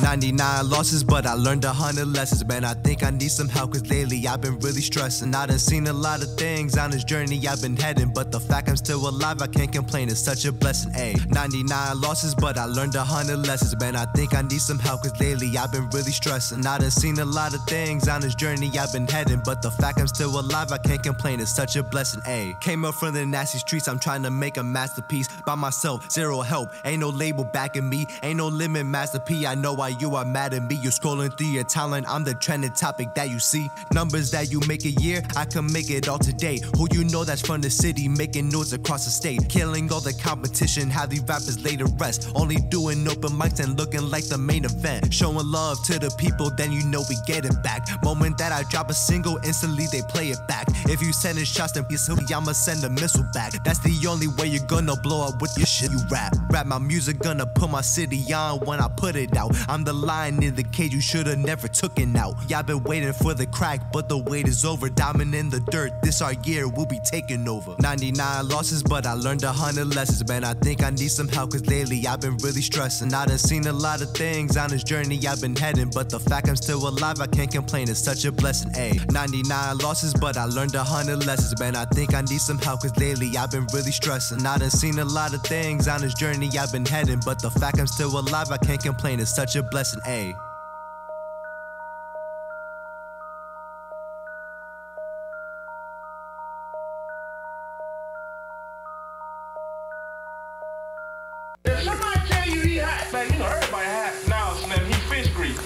99 losses, but I learned 100 lessons. Man, I think I need some help, cause lately I've been really stressing. I done seen a lot of things on this journey I've been heading, but the fact I'm still alive, I can't complain, it's such a blessing. Ayy, 99 losses, but I learned 100 lessons. Man, I think I need some help, cause lately I've been really stressing. I done seen a lot of things on this journey I've been heading, but the fact I'm still alive, I can't complain, it's such a blessing. Ayy, came up from the nasty streets, I'm trying to make a masterpiece by myself, zero help, ain't no label backing me, ain't no limit, Master P. I know why you are mad at me. You're scrolling through your timeline, I'm the trending topic that you see. Numbers that you make a year, I can make it all today. Who you know that's from the city, making noise across the state, killing all the competition, have these rappers lay to rest, only doing open mics and looking like the main event, showing love to the people, then you know we get it back. Moment that I drop a single, instantly they play it back. If you sending shots, then I'ma send a missile back. That's the only way you're gonna blow up with your shit you rap. Rap my music, gonna put my city on when I put it out. I'm the lion in the cage, you should've never took it out. Y'all been waiting for the crack, but the wait is over. Diamond in the dirt, this our year, we'll be taking over. 99 losses, but I learned 100 lessons. Man, I think I need some help, cause lately I've been really stressing. I done seen a lot of things on this journey I've been heading, but the fact I'm still alive, I can't complain, it's such a blessing. Ayy, 99 losses, but I learned 100 lessons. Man, I think I need some help, cause lately I've been really stressing. I done seen a lot of things on this journey I've been heading, but the fact I'm still alive, I can't complain, it's such a blessing. Ayy. If somebody tell you he hot, man, you know everybody hot now, man. He fish grease.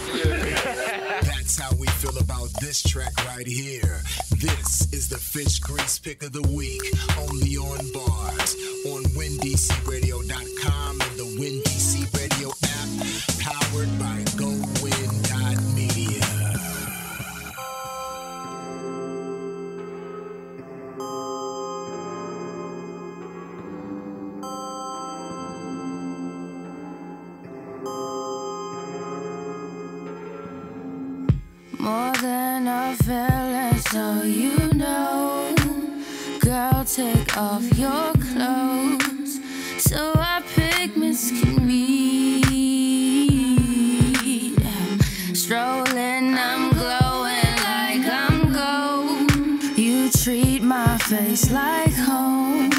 That's how we feel about this track right here. This is the Fish Grease Pick of the Week, only on Bars, on WinDCRadio.com and the WinDC Radio app, powered by GoWin.media. More than a feeling, so you know. Girl, take off your clothes, so I pick Miss Mead. Strolling, I'm glowing like I'm gold. You treat my face like home.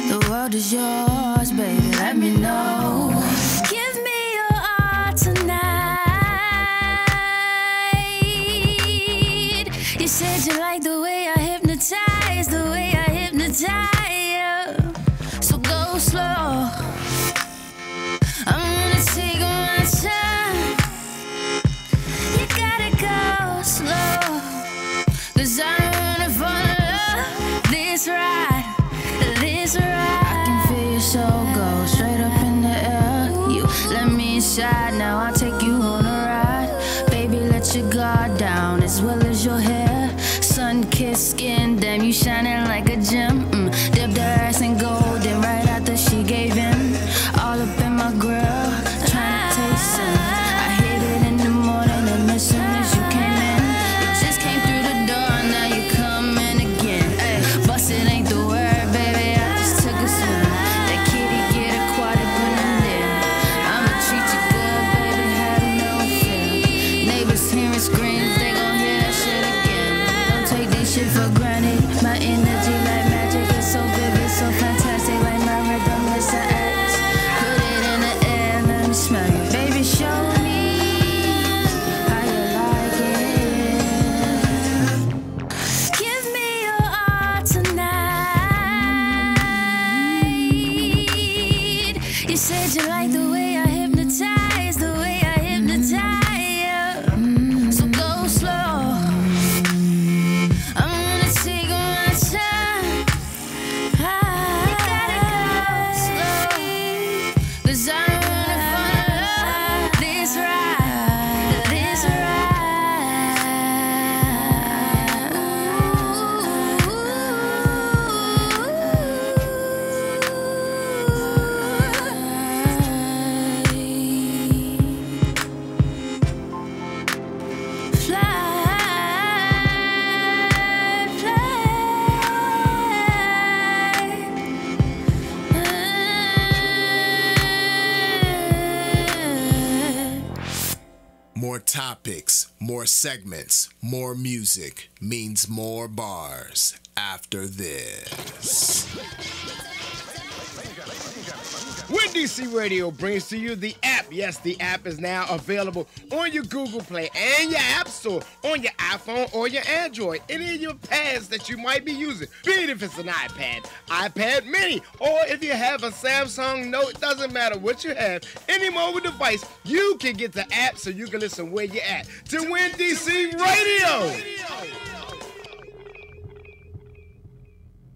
The world is yours, baby, let me know. Give me your all tonight. You said you like the way I hypnotize, the way I hypnotize. So go slow, I'm gonna take my time. You gotta go slow, cause I wanna fall in love. This ride, this ride. I can feel your soul go straight up in the air. You let me inside, now I'll take you on a ride. Baby, let your guard down as well as your hair. Sun-kissed skin, damn, you shining like a gem. Dipped her ass in gold, and right after she gave him You said you like the way I hypnotize, the way I hypnotize. So go slow. I'm gonna take my time. You gotta go slow, 'cause I wanna follow this ride, this More topics, more segments, more music means more bars after this. WinDC Radio brings to you the app. Yes, the app is now available on your Google Play and your App Store on your iPhone or your Android. Any of your pads that you might be using, be it if it's an iPad, iPad Mini, or if you have a Samsung Note, doesn't matter what you have, any mobile device, you can get the app so you can listen where you're at to WinDC Radio.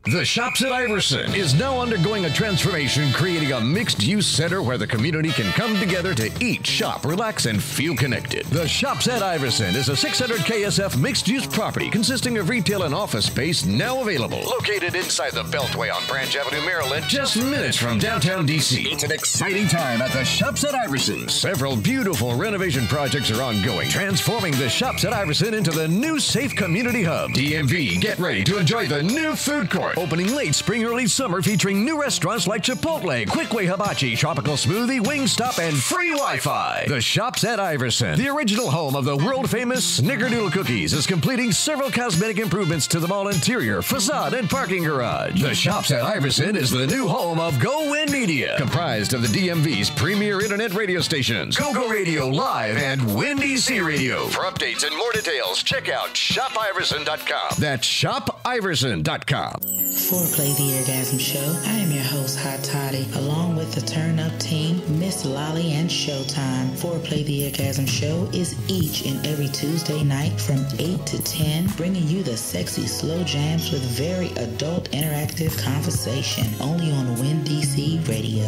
The Shops at Iverson is now undergoing a transformation, creating a mixed-use center where the community can come together to eat, shop, relax, and feel connected. The Shops at Iverson is a 600 KSF mixed-use property consisting of retail and office space now available. Located inside the Beltway on Branch Avenue, Maryland, just minutes from downtown D.C. It's an exciting time at the Shops at Iverson. Several beautiful renovation projects are ongoing, transforming the Shops at Iverson into the new safe community hub. DMV, get ready to enjoy the new food court. Opening late spring, early summer, featuring new restaurants like Chipotle, Quickway Hibachi, Tropical Smoothie, Wingstop, and free Wi-Fi. The Shops at Iverson, the original home of the world-famous Snickerdoodle cookies, is completing several cosmetic improvements to the mall interior, facade, and parking garage. The Shops at Iverson is the new home of Go Win Media, comprised of the DMV's premier internet radio stations, Go Radio Live and WinDC Radio. For updates and more details, check out shopiverson.com. That's shopiverson.com. Foreplay the Orgasm Show. I am your host, Hot Toddy, along with the Turn Up team, Miss Lolly and Showtime. Foreplay the Orgasm Show is each and every Tuesday night from 8 to 10, bringing you the sexy slow jams with very adult interactive conversation, only on WinDC Radio.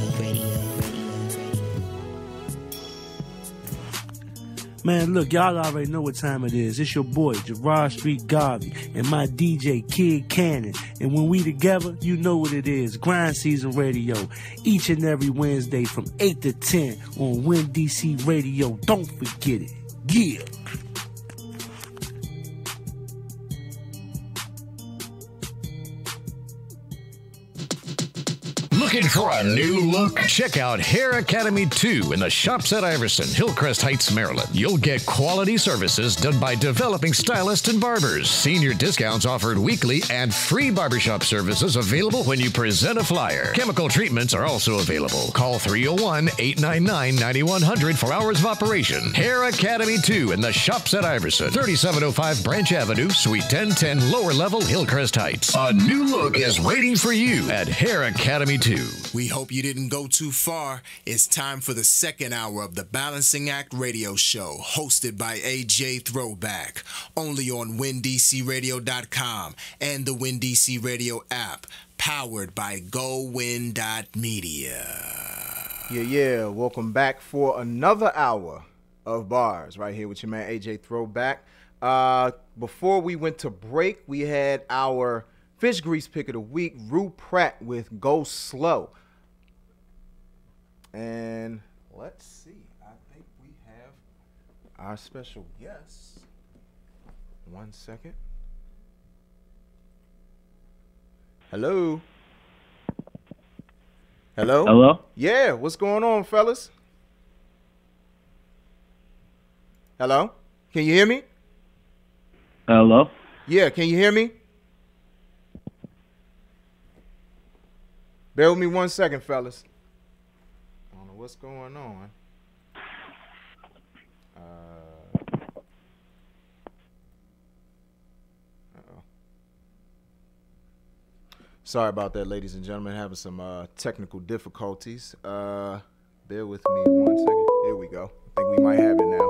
Man, look, y'all already know what time it is. It's your boy, Gerard Street Garvey, and my DJ, Kid Cannon. And when we together, you know what it is. Grind Season Radio, each and every Wednesday from 8 to 10 on WinDC Radio. Don't forget it. Yeah. Looking for a new look? Check out Hair Academy 2 in the Shops at Iverson, Hillcrest Heights, Maryland. You'll get quality services done by developing stylists and barbers. Senior discounts offered weekly and free barbershop services available when you present a flyer. Chemical treatments are also available. Call 301-899-9100 for hours of operation. Hair Academy 2 in the Shops at Iverson, 3705 Branch Avenue, Suite 1010, lower level, Hillcrest Heights. A new look is waiting for you at Hair Academy 2. We hope you didn't go too far. It's time for the second hour of the Balancing Act Radio Show, hosted by AJ Throwback, only on WinDCRadio.com and the WinDC Radio app, powered by GoWin.media. Yeah. Welcome back for another hour of bars right here with your man AJ Throwback. Before we went to break, we had our Fish Grease pick of the week, Rue Pratt with Go Slow. And let's see, I think we have our special guest. 1 second. Hello? Hello? Hello? Yeah, what's going on, fellas? Hello? Can you hear me? Hello? Yeah, can you hear me? Bear with me 1 second, fellas. I don't know what's going on. Sorry about that, ladies and gentlemen. Having some technical difficulties. Bear with me 1 second. Here we go. I think we might have it now.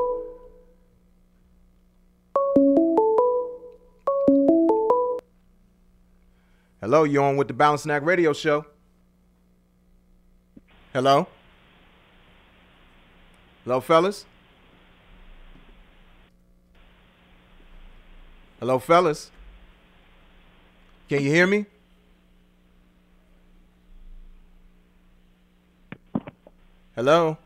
Hello, you're on with the Balancing Act Radio Show. Hello? Hello, fellas? Hello, fellas? Can you hear me? Hello?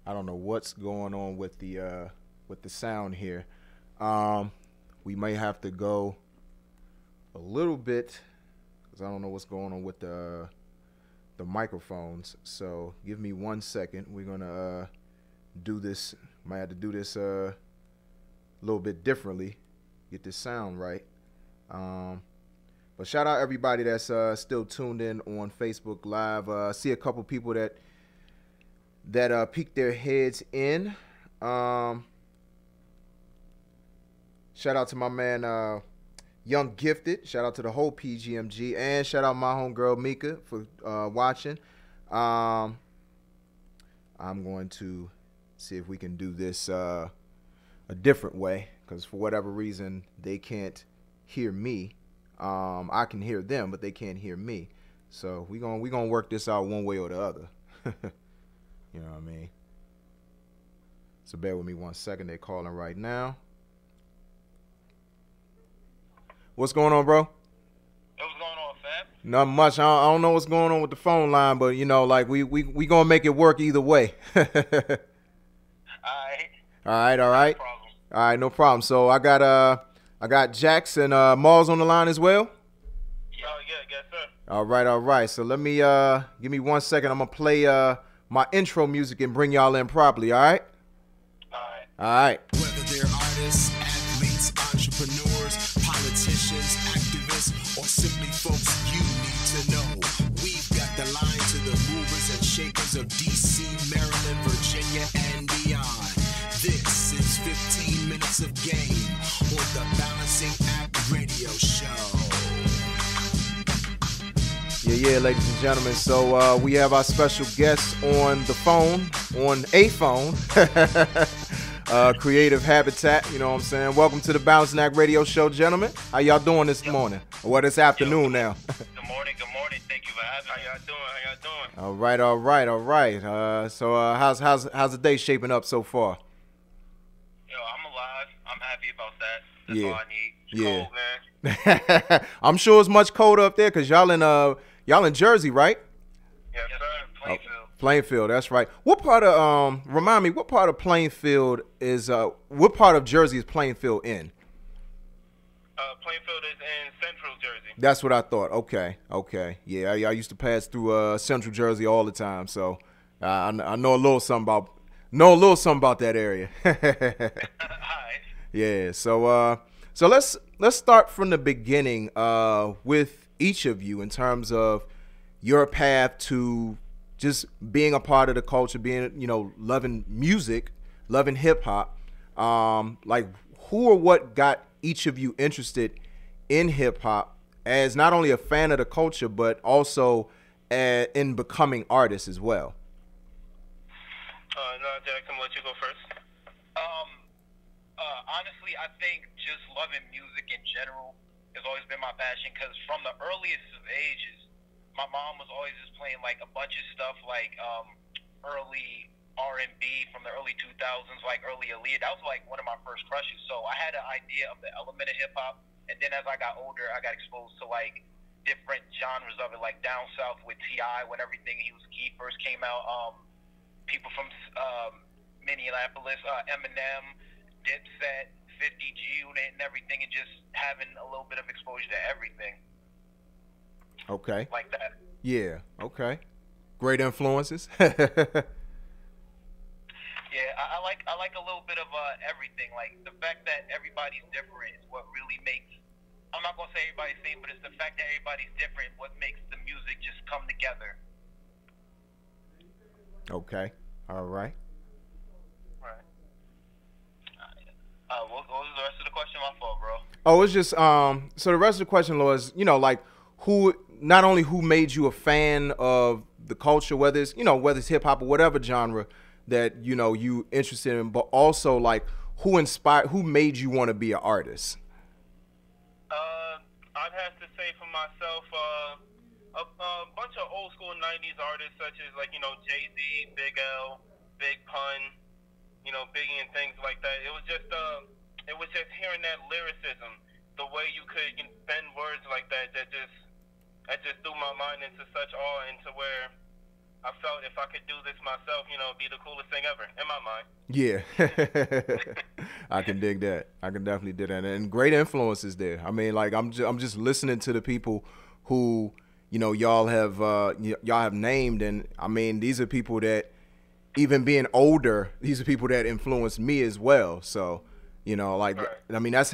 I don't know what's going on with the sound here. We may have to go a little bit because I don't know what's going on with the microphones. So give me 1 second. We're gonna do this. Might have to do this a little bit differently. Get this sound right. But shout out everybody that's still tuned in on Facebook Live. See a couple people that peeked their heads in. Shout out to my man Young Gifted. Shout out to the whole PGMG, and shout out my homegirl Mika for watching. I'm going to see if we can do this a different way, because for whatever reason they can't hear me. I can hear them, but they can't hear me. So we gonna work this out one way or the other. You know what I mean? So bear with me 1 second. They're calling right now. What's going on, bro? What's going on, fam? Not much. I don't know what's going on with the phone line, but you know, like we gonna make it work either way. All right. All right, no problem. So I got Jax and Mars on the line as well. Yes, sir. All right. So let me give me 1 second. I'm gonna play my intro music and bring y'all in properly. All right. All right. Whether they're artists, athletes, entrepreneurs, politicians, activists, or simply folks you need to know, we've got the line to the movers and shakers of DC, Maryland, Virginia, and beyond. This is 15 minutes of game on the Balancing Act Radio Show. Yeah, ladies and gentlemen. So we have our special guest on the phone, on a phone. Creative Habitat, you know what I'm saying? Welcome to the Balancing Act Radio Show, gentlemen. How y'all doing this morning? Or this afternoon now? Good morning. Thank you for having me. How y'all doing? All right. So how's the day shaping up so far? Yo, I'm alive. I'm happy about that. That's all I need. It's cold, man. I'm sure it's much colder up there because y'all in Jersey, right? Yes, sir. Plainfield. Plainfield, that's right. What part of remind me, what part of Plainfield is what part of Jersey is Plainfield in? Plainfield is in Central Jersey. That's what I thought. Okay. Yeah, I used to pass through Central Jersey all the time, so I know a little something about that area. Yeah. So let's start from the beginning with each of you in terms of your path to just being a part of the culture, being, loving music, loving hip hop. Like, who or what got each of you interested in hip hop as not only a fan of the culture, but also in becoming artists as well? No, Jackson, let you go first. Honestly, I think just loving music in general has always been my passion, because from the earliest of ages, my mom was always just playing like a bunch of stuff like early R&B from the early 2000s, like early Aaliyah. That was like one of my first crushes. So I had an idea of the element of hip hop, and then as I got older, I got exposed to like different genres of it, like down south with T.I. when he first came out. People from Minneapolis, Eminem, Dipset, 50G Unit, and everything, and just having a little bit of exposure to everything. Okay. Like that. Yeah. Okay. Great influences. Yeah, I like a little bit of everything. Like the fact that everybody's different is what really makes. I'm not gonna say everybody's same, but it's the fact that everybody's different what makes the music just come together. Okay. All right. What was the rest of the question? My fault, bro. Oh, it's just so the rest of the question, Lord, is like not only who made you a fan of the culture, whether it's hip hop or whatever genre that you interested in, but also like who made you want to be an artist. I'd have to say for myself, a bunch of old school '90s artists such as Jay-Z, Big L, Big Pun, Biggie and things like that. It was just hearing that lyricism, the way you could bend words like that just threw my mind into such awe, into where I felt if I could do this myself, it'd be the coolest thing ever in my mind. Yeah. I can dig that. I can definitely dig that. And great influences there. I mean, like I'm just listening to the people who, y'all have named, and I mean, these are people that, even being older, these are people that influenced me as well. So, like, right. I mean, I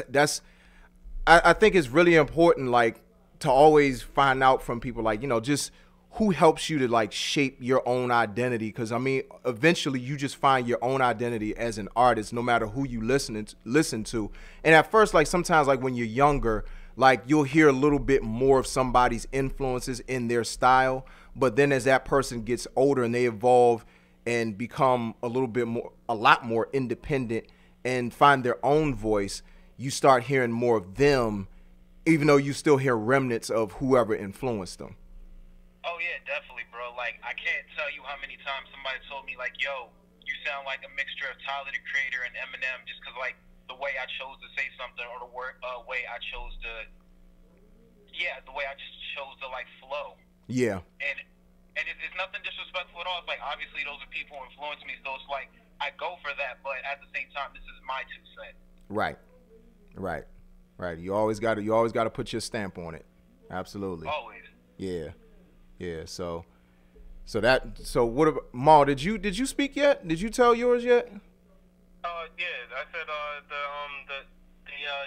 think it's really important, like, to always find out from people, like, just who helps you to like shape your own identity. Because I mean, eventually you just find your own identity as an artist, no matter who you listen to. And at first, like sometimes, like when you're younger, like you'll hear a little bit more of somebody's influences in their style. But then as that person gets older and they evolve and become a lot more independent and find their own voice, you start hearing more of them, even though you still hear remnants of whoever influenced them. Oh, yeah, definitely, bro. Like, I can't tell you how many times somebody told me, like, yo, you sound like a mixture of Tyler, the Creator, and Eminem, just because, like, the way I chose to say something, or the way I chose to, like, flow. Yeah. And it's nothing disrespectful at all. It's like, obviously, those are people who influence me, so it's like, I go for that, but at the same time, this is my 2 cents. Right. You always got to put your stamp on it. Absolutely. Always. Yeah. So what about Maul? Did you speak yet? Did you tell yours yet? Yeah, I said the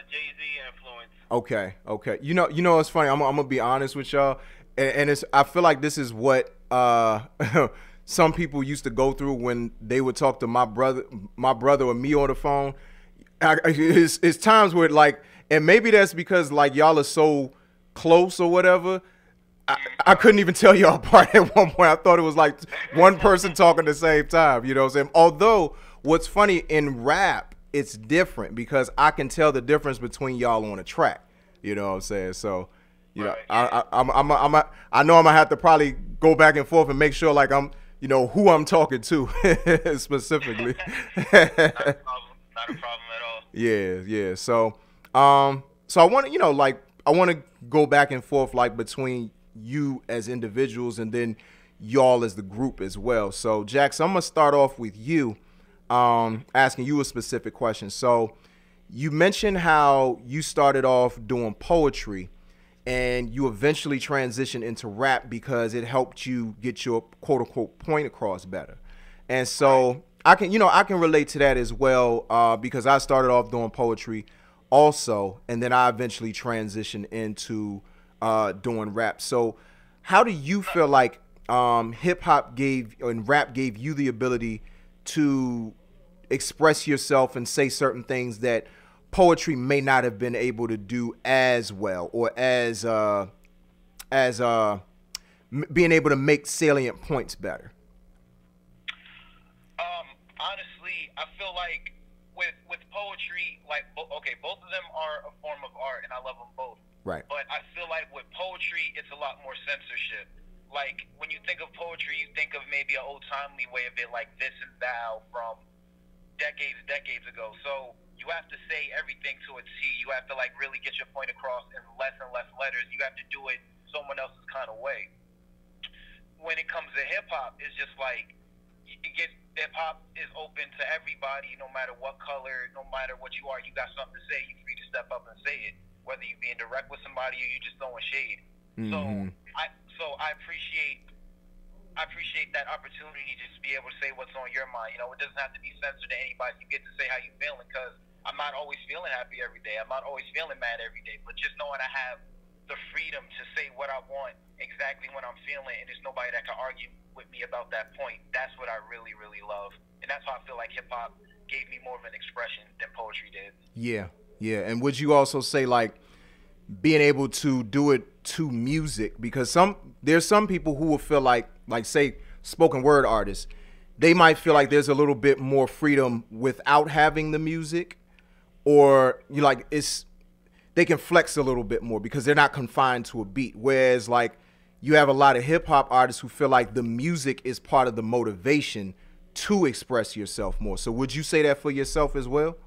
Jay-Z influence. Okay. You know it's funny. I'm gonna be honest with y'all, and I feel like this is what some people used to go through when they would talk to my brother or me on the phone. It's times where like, and maybe that's because like y'all are so close or whatever. I couldn't even tell y'all apart at one point. I thought it was like one person talking at the same time, you know what I'm saying? Although, what's funny, in rap, it's different because I can tell the difference between y'all on a track, you know what I'm saying? So, right. I know I'm going to have to probably go back and forth and make sure like I'm, who I'm talking to specifically. Not a problem at all. Yeah. So I want to, I want to go back and forth like between you as individuals and then y'all as the group as well. So Jackson, I'm gonna start off with you, asking you a specific question. So you mentioned how you started off doing poetry and you eventually transitioned into rap because it helped you get your quote unquote point across better. And so I can relate to that as well, because I started off doing poetry also, and then I eventually transitioned into doing rap. So how do you feel like hip-hop and rap gave you the ability to express yourself and say certain things that poetry may not have been able to do as well, or as being able to make salient points better? Honestly, I feel like with poetry, like, okay, both of them are a form of art, and I love them both. Right. But I feel like with poetry, it's a lot more censorship. Like, when you think of poetry, you think of maybe an old-timely way of it, like this and thou from decades ago. So you have to say everything to a T. You have to, like, really get your point across in less and less letters. You have to do it someone else's kind of way. When it comes to hip-hop, it's just like, hip-hop is open to everybody, no matter what color, no matter what you are. You got something to say, you're free to step up and say it, whether you're being direct with somebody or you just throwing shade. Mm-hmm. So I appreciate that opportunity to just be able to say what's on your mind. It doesn't have to be censored to anybody. You get to say how you feeling, because I'm not always feeling happy every day. I'm not always feeling mad every day. But just knowing I have the freedom to say what I want exactly when I'm feeling, and there's nobody that can argue with me about that point, that's what I really, really love. And that's why I feel like hip-hop gave me more of an expression than poetry did. Yeah, yeah. And would you also say like being able to do it to music? Because there's some people who will feel like say spoken word artists, they might feel like there's a little bit more freedom without having the music, or they can flex a little bit more because they're not confined to a beat. Whereas like you have a lot of hip hop artists who feel like the music is part of the motivation to express yourself more. So would you say that for yourself as well?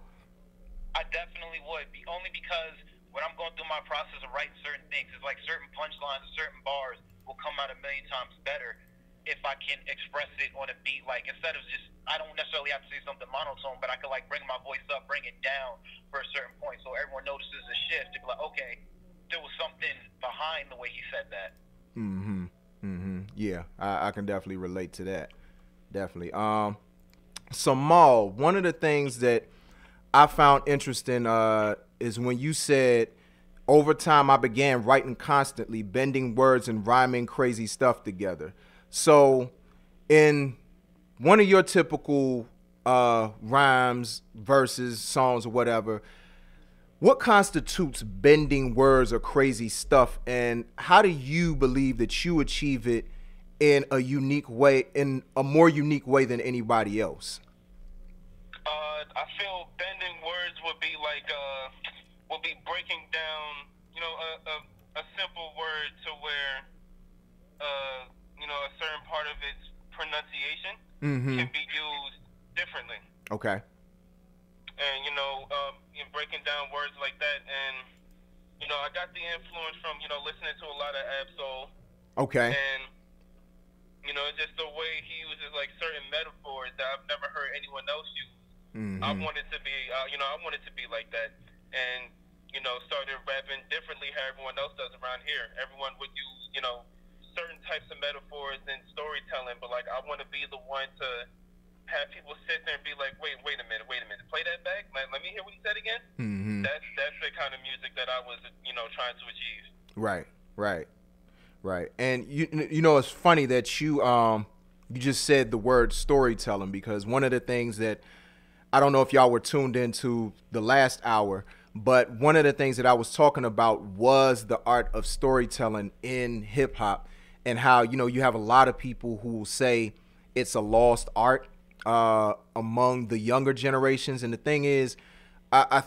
I definitely would, only because when I'm going through my process of writing certain things, it's like certain punchlines, certain bars will come out a million times better if I can express it on a beat. Like instead of just, I don't necessarily have to say something monotone, but I could like bring my voice up, bring it down for a certain point, so everyone notices a shift. To be like, okay, there was something behind the way he said that. Yeah, I can definitely relate to that. Definitely. So Maul, one of the things that I found interesting is when you said, over time I began writing constantly, bending words and rhyming crazy stuff together. So in one of your typical rhymes, verses, songs, or whatever, what constitutes bending words or crazy stuff, and how do you believe that you achieve it in a unique way, in a more unique way than anybody else? I feel bending words would be like breaking down, a simple word to where a certain part of its pronunciation can be used differently. Okay. And in breaking down words like that, and I got the influence from listening to a lot of Ab-Soul. Okay. And just the way he uses like certain metaphors that I've never heard anyone else use. I wanted to be, I wanted to be like that, and started rapping differently how everyone else does around here. Everyone would use certain types of metaphors and storytelling, but like I want to be the one to have people sit there and be like, wait a minute, play that back. Let me hear what he said again. That's the kind of music that I was trying to achieve. Right. And it's funny that you just said the word storytelling, because one of the things that, I don't know if y'all were tuned into the last hour, but one of the things that I was talking about was the art of storytelling in hip hop, and how you have a lot of people who will say it's a lost art among the younger generations. And the thing is, I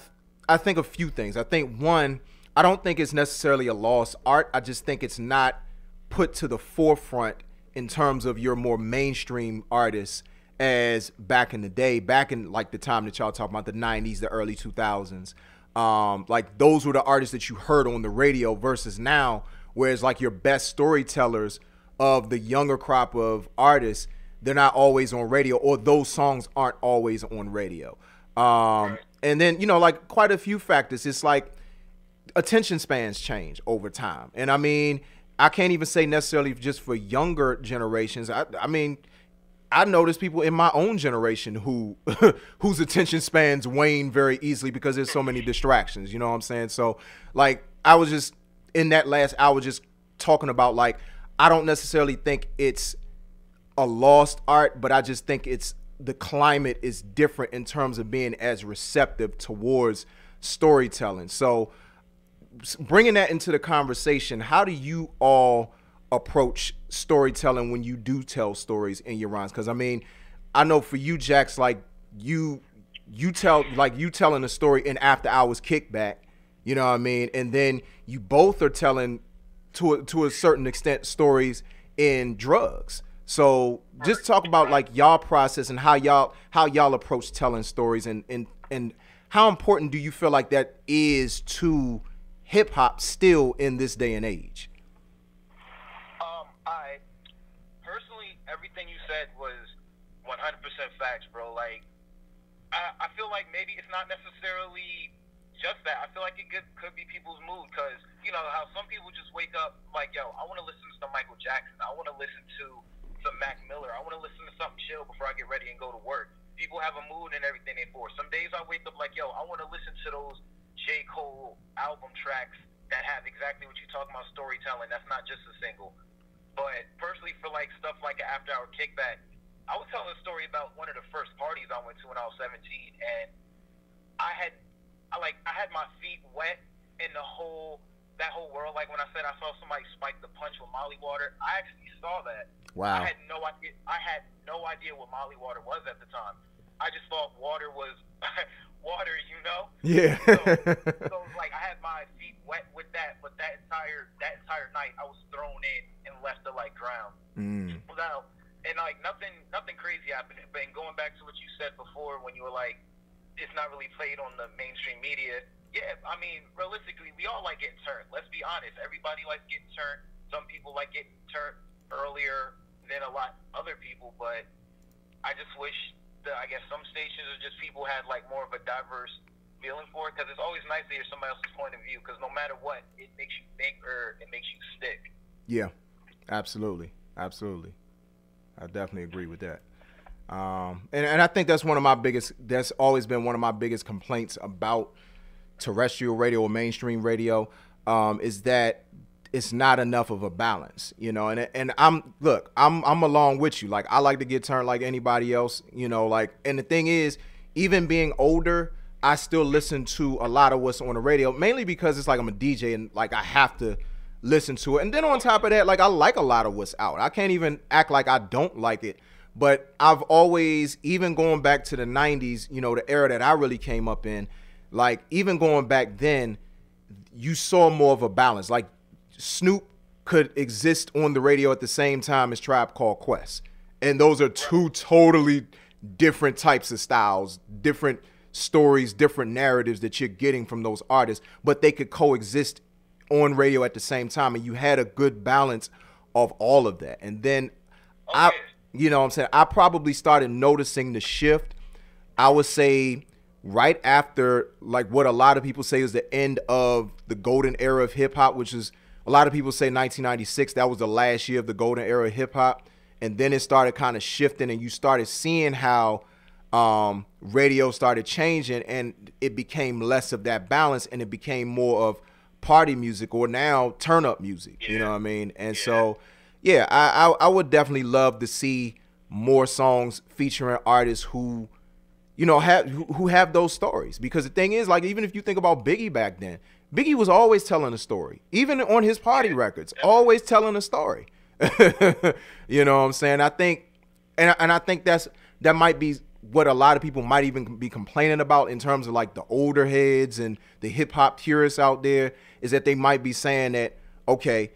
think a few things. I think, one, I don't think it's necessarily a lost art. I just think it's not put to the forefront in terms of your more mainstream artists as back in the day, back in like the time that y'all talking about, the 90s, the early 2000s. Like those were the artists that you heard on the radio, versus now, whereas like your best storytellers of the younger crop of artists, they're not always on radio, or those songs aren't always on radio. And then, like quite a few factors. It's like attention spans change over time. And I mean, I can't even say necessarily just for younger generations. I mean, I notice people in my own generation who whose attention spans wane very easily because there's so many distractions. You know what I'm saying? So like, I was just in that last hour just talking about like, I don't necessarily think it's a lost art, but I just think it's, the climate is different in terms of being as receptive towards storytelling. So bringing that into the conversation, how do you all approach storytelling when you do tell stories in your rhymes? Because I mean, I know for you, Jax, like you telling a story in After Hours Kickback, you know what I mean, and then you both are telling to a certain extent stories in Drugs. So just talk about like y'all process and how y'all approach telling stories, and how important do you feel like that is to hip hop still in this day and age? I personally, everything you said was 100% facts, bro. Like, I feel like maybe it's not necessarily just that. I feel like it could be people's mood, because you know how some people just wake up like, yo, I want to listen to some Michael Jackson. I want to listen to some Mac Miller. I want to listen to something chill before I get ready and go to work. People have a mood and everything they for. Some days I wake up like, yo, I want to listen to those J. Cole album tracks that have exactly what you're talking about, storytelling. That's not just a single. But personally, for like stuff like an After Hour Kickback, I was telling a story about one of the first parties I went to when I was 17, and I had my feet wet in that whole world. Like when I said I saw somebody spike the punch with Molly water, I actually saw that. Wow. I had no idea what Molly water was at the time. I just thought water was water, you know. Yeah. So like I had my feet wet with that, but that entire night I was thrown in and left to like drown. Now, and like nothing crazy happened. But going back to what you said before when you were like, it's not really played on the mainstream media. Yeah, I mean, realistically, we all like getting turned. Let's be honest. Everybody likes getting turned. Some people like getting turned earlier than a lot other people, but I just wish that I guess some stations or just people had like more of a diverse feeling for it, because it's always nice to hear somebody else's point of view, because no matter what, it makes you think or it makes you stick. Yeah, absolutely. I definitely agree with that. And I think that's always been one of my biggest complaints about terrestrial radio or mainstream radio, is that it's not enough of a balance, you know. And I'm along with you. Like, I like to get turned like anybody else, you know. Like, and the thing is, even being older, I still listen to a lot of what's on the radio, mainly because it's like I'm a DJ and like I have to listen to it. And then on top of that, like, I like a lot of what's out. I can't even act like I don't like it. But I've always, even going back to the 90s, you know, the era that I really came up in, like, even going back then, you saw more of a balance. Like, Snoop could exist on the radio at the same time as Tribe Called Quest. And those are two totally different types of styles, different stories, different narratives that you're getting from those artists, but they could coexist on radio at the same time. And you had a good balance of all of that. And then you know what I'm saying, I probably started noticing the shift, I would say, right after, like, what a lot of people say is the end of the golden era of hip hop, which is, a lot of people say 1996, that was the last year of the golden era of hip hop. And then it started kind of shifting, and you started seeing how radio started changing, and it became less of that balance, and it became more of party music, or now turn up music, you know what I mean? And so, yeah, I would definitely love to see more songs featuring artists who, you know, have those stories. Because the thing is, like, even if you think about Biggie back then, Biggie was always telling a story, even on his party records, always telling a story. You know what I'm saying? I think, and I think that might be what a lot of people might even be complaining about in terms of like the older heads and the hip hop purists out there, is that they might be saying that, okay,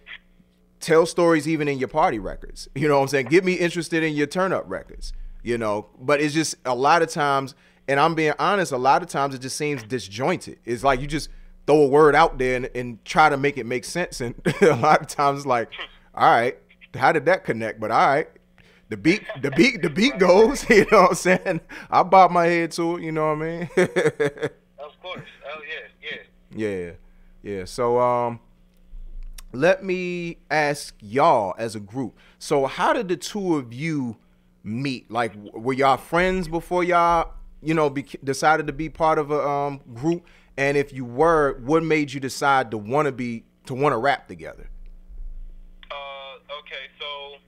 tell stories even in your party records. You know what I'm saying? Get me interested in your turn up records, you know? But it's just a lot of times, and I'm being honest, a lot of times it just seems disjointed. It's like you just throw a word out there and try to make it make sense. And a lot of times it's like, all right, how did that connect? But all right, the beat goes, you know what I'm saying? I bob my head to it, you know what I mean? Of course. Oh yeah. Yeah. So let me ask y'all as a group. So how did the two of you meet? Like, were y'all friends before y'all, you know, decided to be part of a group? And if you were, what made you decide to want to rap together? Okay, so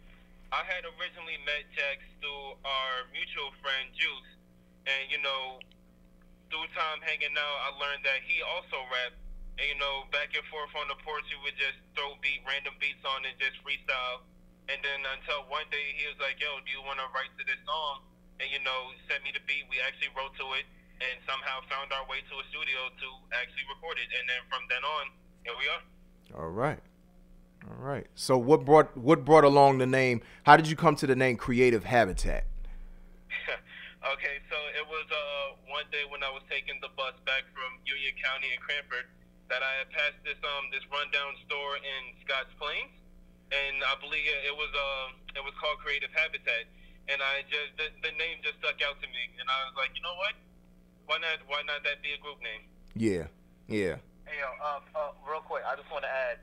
I had originally met Jax through our mutual friend Juice, and you know, through time hanging out, I learned that he also rapped. And you know, back and forth on the porch, we would just throw random beats on and just freestyle. And then until one day he was like, "Yo, do you want to write to this song?" And you know, sent me the beat. We actually wrote to it, and somehow found our way to a studio to actually record it. And then from then on, here we are. All right. So what brought along the name? How did you come to the name Creative Habitat? Okay, so it was one day when I was taking the bus back from Union County in Cranford, that I had passed this rundown store in Scotts Plains, and I believe it was called Creative Habitat, and the name just stuck out to me, and I was like, you know what? Why not that be a group name? Yeah. Hey, real quick, I just want to add,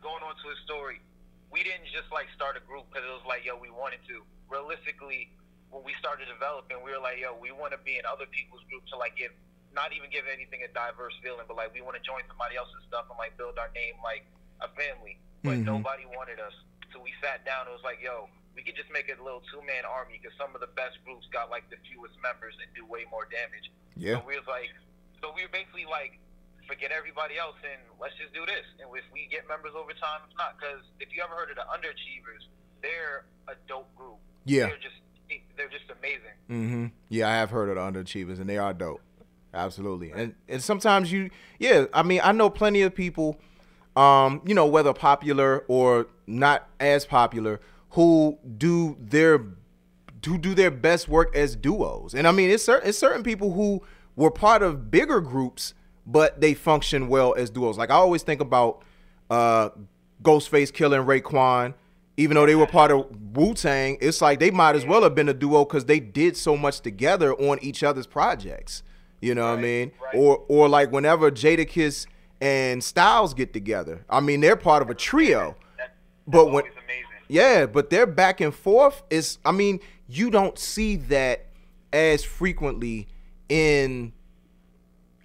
going on to his story, we didn't just like start a group because it was like, yo, we wanted to. Realistically, when we started developing, we were like, yo, we want to be in other people's groups to like not even give anything a diverse feeling, but like we want to join somebody else's stuff and like build our name like a family. But nobody wanted us. So we sat down and it was like, yo, we could just make it a little two-man army because some of the best groups got like the fewest members and do way more damage. Yeah. So we were basically like, forget everybody else and let's just do this. And if we get members over time, if not, because if you ever heard of the Underachievers, they're a dope group. Yeah. They're just amazing. Mm-hmm. Yeah, I have heard of the Underachievers, and they are dope. Absolutely. And sometimes I mean, I know plenty of people, you know, whether popular or not as popular, who do their best work as duos. And I mean, it's certain people who were part of bigger groups, but they function well as duos. Like I always think about Ghostface Killah and Raekwon. Even though they were part of Wu-Tang, it's like they might as well have been a duo because they did so much together on each other's projects. You know what I mean? Right. Or like whenever Jadakiss and Styles get together, I mean, they're part of a trio. But when, yeah, but their back and forth is, I mean, you don't see that as frequently in,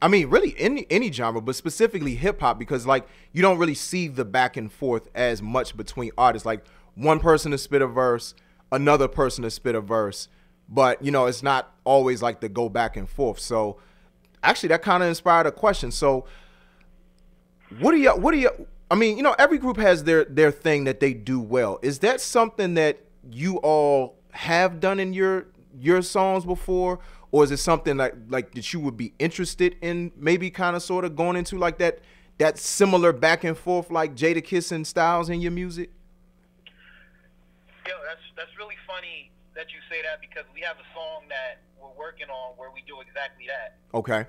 I mean, really any genre, but specifically hip hop, because like you don't really see the back and forth as much between artists. Like one person to spit a verse, another person to spit a verse, but you know, it's not always like the go back and forth. So actually that kind of inspired a question. So what do you, I mean, you know, every group has their thing that they do well. Is that something that you all have done in your songs before? Or is it something like that you would be interested in maybe kind of sort of going into like that similar back and forth like Jadakiss and Styles in your music? Yo, that's really funny that you say that because we have a song that we're working on where we do exactly that. Okay.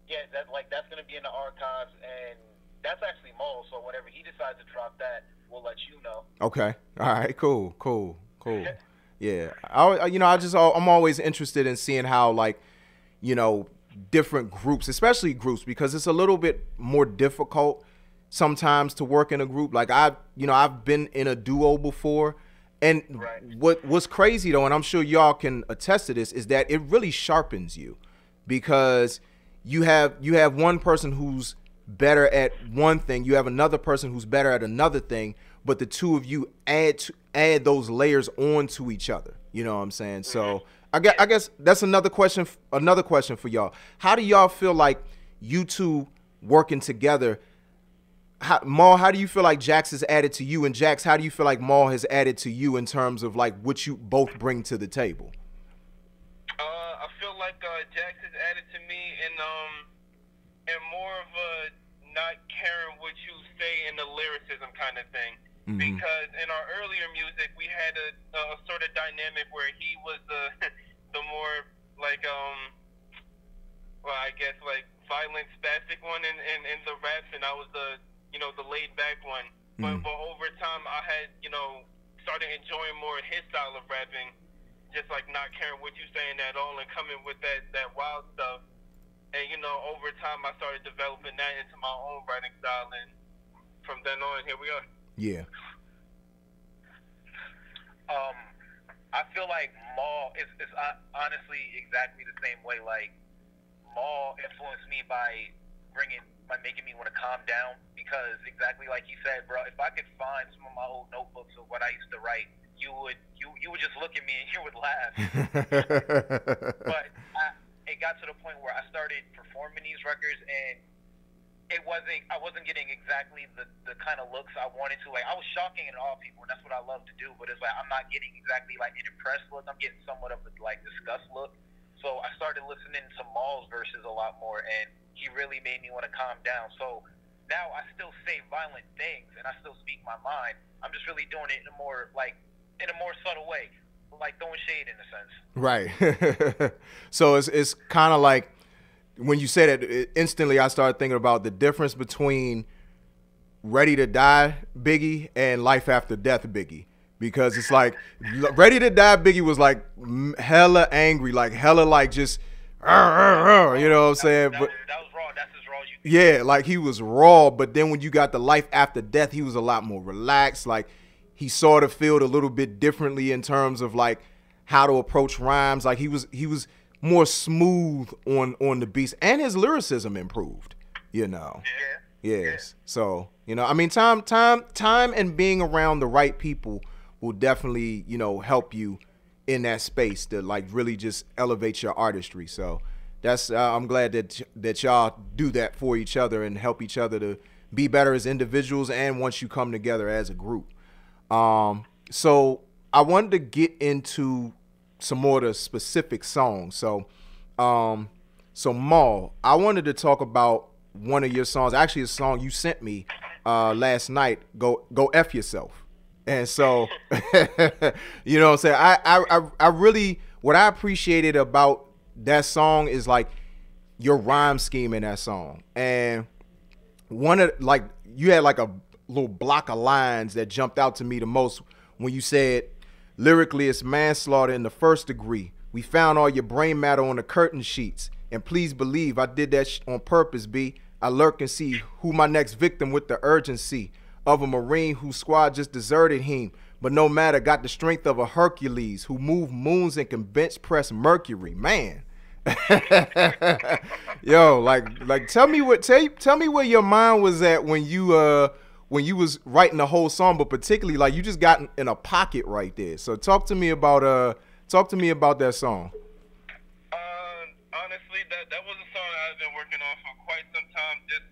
Yeah, that's gonna be in the archives, and that's actually Mo. So whenever he decides to drop that, we'll let you know. Okay. All right. Cool. Yeah. I'm always interested in seeing how like, you know, different groups, especially groups, because it's a little bit more difficult sometimes to work in a group. Like I've been in a duo before, and what's crazy though, and I'm sure y'all can attest to this, is that it really sharpens you because you have one person who's better at one thing, you have another person who's better at another thing, but the two of you add those layers onto each other. You know what I'm saying? So I guess that's another question for y'all. How do y'all feel like you two working together? Maul, how do you feel like Jax has added to you? And Jax, how do you feel like Maul has added to you in terms of like what you both bring to the table? I feel like Jax has added to me and more of a not caring what you say in the lyricism kind of thing. Mm-hmm. Because in our earlier music, we had a sort of dynamic where he was the more like I guess like violent, spastic one in the raps, and I was the laid back one. Mm-hmm. But over time, I had started enjoying more his style of rapping, just like not caring what you saying at all and coming with that wild stuff. And over time, I started developing that into my own writing style, and from then on, here we are. Yeah. I feel like Maul is honestly exactly the same way. Like Maul influenced me by making me want to calm down, because exactly like he said, bro, if I could find some of my old notebooks of what I used to write, you would just look at me and you would laugh. But it got to the point where I started performing these records, and I wasn't getting exactly the kind of looks I wanted to. Like I was shocking at all people, and that's what I love to do. But it's like I'm not getting exactly like an impressed look. I'm getting somewhat of a like disgust look. So I started listening to Maul's verses a lot more, and he really made me want to calm down. So now I still say violent things, and I still speak my mind. I'm just really doing it in a more subtle way, like throwing shade in a sense. Right. So it's kind of like, when you said it, instantly I started thinking about the difference between Ready to Die Biggie and Life After Death Biggie. Because it's like Ready to Die Biggie was like hella angry, like hella like just, you know what I'm saying? That was raw. That's as raw as you can. Yeah, like he was raw. But then when you got the Life After Death, he was a lot more relaxed. Like he sort of felt a little bit differently in terms of like how to approach rhymes. Like he was more smooth on the beats, and his lyricism improved, Yes. Yeah. So, I mean, time and being around the right people will definitely, you know, help you in that space to like really just elevate your artistry. So that's I'm glad that y'all do that for each other and help each other to be better as individuals and once you come together as a group. So I wanted to get into some more of the specific songs. So Maul, I wanted to talk about one of your songs, actually a song you sent me last night, Go F Yourself. And so, you know what I'm saying? I really, what I appreciated about that song is like your rhyme scheme in that song. And one of, like, you had like a little block of lines that jumped out to me the most when you said, lyrically, it's manslaughter in the first degree. We found all your brain matter on the curtain sheets. And please believe I did that on purpose, B. I lurk and see who my next victim with the urgency of a Marine whose squad just deserted him. But no matter, got the strength of a Hercules who moved moons and can bench press Mercury. Man. Yo, like tell me where your mind was at when you was writing the whole song, but particularly like you just got in a pocket right there. So talk to me about that song. Honestly, that was a song I've been working on for quite some time. Just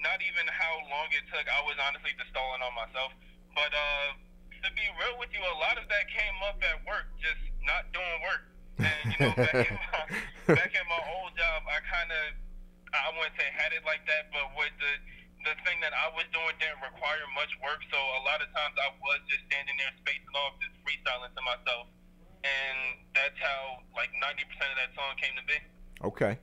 not even how long it took. I was honestly just stalling on myself. But to be real with you, a lot of that came up at work, just not doing work. And you know, back in my old job, I wouldn't say had it like that, but with the thing that I was doing didn't require much work. So a lot of times I was just standing there spacing off, just freestyling to myself. And that's how like 90% of that song came to be. Okay.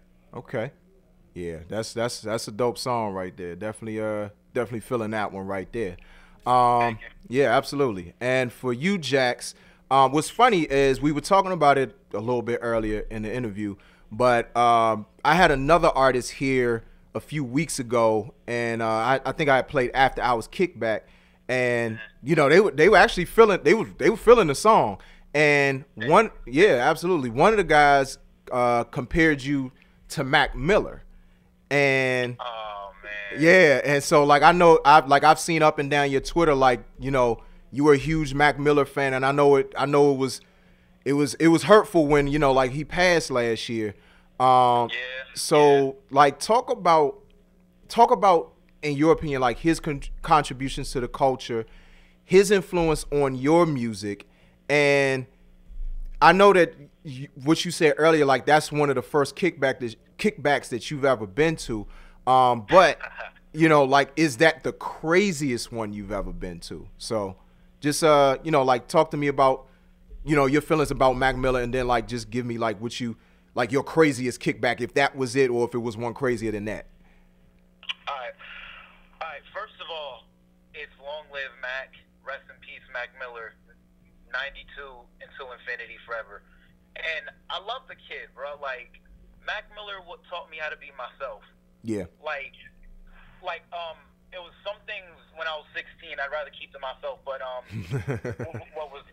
Yeah, that's a dope song right there. Definitely feeling that one right there. Yeah, absolutely. And for you, Jax, what's funny is we were talking about it a little bit earlier in the interview, but I had another artist here a few weeks ago, and I think I played After Hours Kickback, and you know they were actually feeling they were feeling the song. And one of the guys compared you to Mac Miller, and yeah, and so like I know I've seen up and down your Twitter, like, you know, you were a huge Mac Miller fan, and I know it was hurtful when, you know, like he passed last year. So like talk about in your opinion like his contributions to the culture, his influence on your music. And I know that what you said earlier, like that's one of the first kickbacks that you've ever been to. But, you know, like, is that the craziest one you've ever been to? So just, you know, like talk to me about, you know, your feelings about Mac Miller, and then like just give me like like your craziest kickback, if that was it or if it was one crazier than that. All right. First of all, it's long live Mac. Rest in peace, Mac Miller. 92 until infinity forever. And I love the kid, bro. Like, Mac Miller taught me how to be myself. Yeah. Like it was some things when I was 16 I'd rather keep to myself, but what was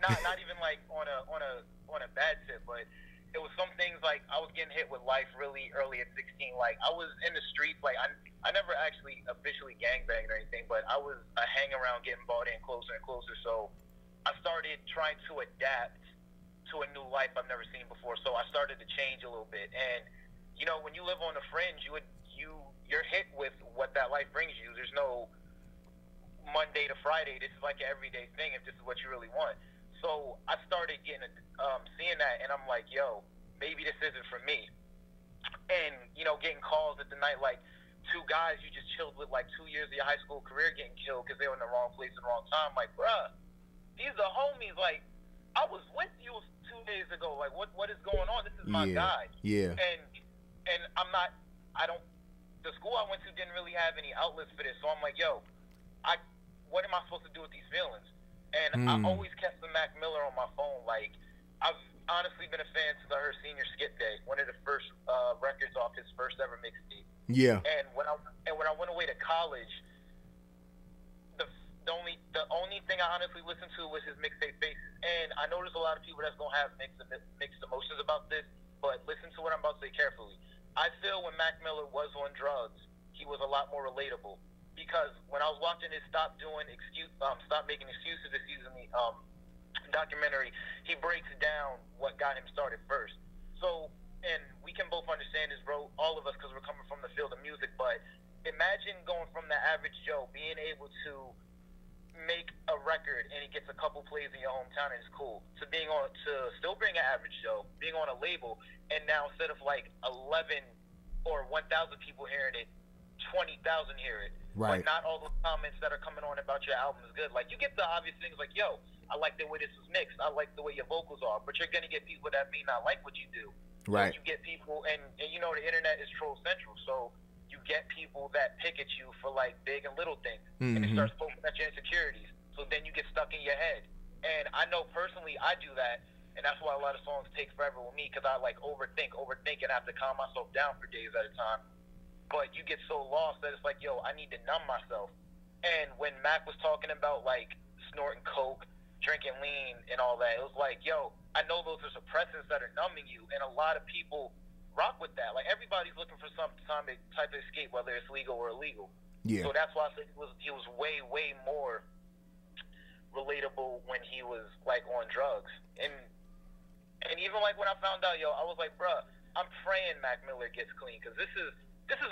not even like on a bad tip, but it was some things like I was getting hit with life really early at 16. Like I was in the streets, like I never actually officially gangbanged or anything, but I was a hang around getting bought in closer and closer. So I started trying to adapt to a new life I've never seen before. So I started to change a little bit. And, you know, when you live on the fringe, you're hit with what that life brings you. There's no Monday to Friday. This is like an everyday thing if this is what you really want. So I started getting seeing that, and I'm like, yo, maybe this isn't for me. And, you know, getting calls at the night, like, two guys you just chilled with like 2 years of your high school career getting killed because they were in the wrong place at the wrong time. Like, bruh, these are homies. Like, I was with you 2 days ago. Like, what is going on? This is my guy. Yeah. And the school I went to didn't really have any outlets for this. So I'm like, yo, what am I supposed to do with these feelings? And I always kept the Mac Miller on my phone. Like, I've honestly been a fan since I heard Senior Skip Day, one of the first records off his first ever mixtape. Yeah. And when I went away to college, the only thing I honestly listened to was his mixtape Faces. And I know there's a lot of people that's gonna have mixed emotions about this, but listen to what I'm about to say carefully. I feel when Mac Miller was on drugs, he was a lot more relatable because when I was watching his Stop Making Excuses this season, documentary, he breaks down what got him started first. So, and we can both understand this, bro, all of us, because we're coming from the field of music, but imagine going from the average Joe, being able to make a record and it gets a couple plays in your hometown and it's cool, to still being an average Joe, being on a label, and now instead of like 11 or 1,000 people hearing it, 20,000 hear it. Right. But not all the comments that are coming on about your album is good. Like, you get the obvious things like, yo, I like the way this was mixed. I like the way your vocals are. But you're going to get people that may not like what you do. Right. You get people, and you know the internet is troll central, so you get people that pick at you for, like, big and little things. And it starts poking at your insecurities. So then you get stuck in your head. And I know personally I do that, and that's why a lot of songs take forever with me, because I, like, overthink, and have to calm myself down for days at a time. But you get so lost that it's like, yo, I need to numb myself. And when Mac was talking about, like, snorting coke, drinking lean, and all that, it was like, yo, I know those are suppressants that are numbing you, and a lot of people rock with that. Like, everybody's looking for some type of escape, whether it's legal or illegal. Yeah. So that's why I said he was way, way more relatable when he was, like, on drugs. And even, like, when I found out, yo, I was like, bruh, I'm praying Mac Miller gets clean, because this is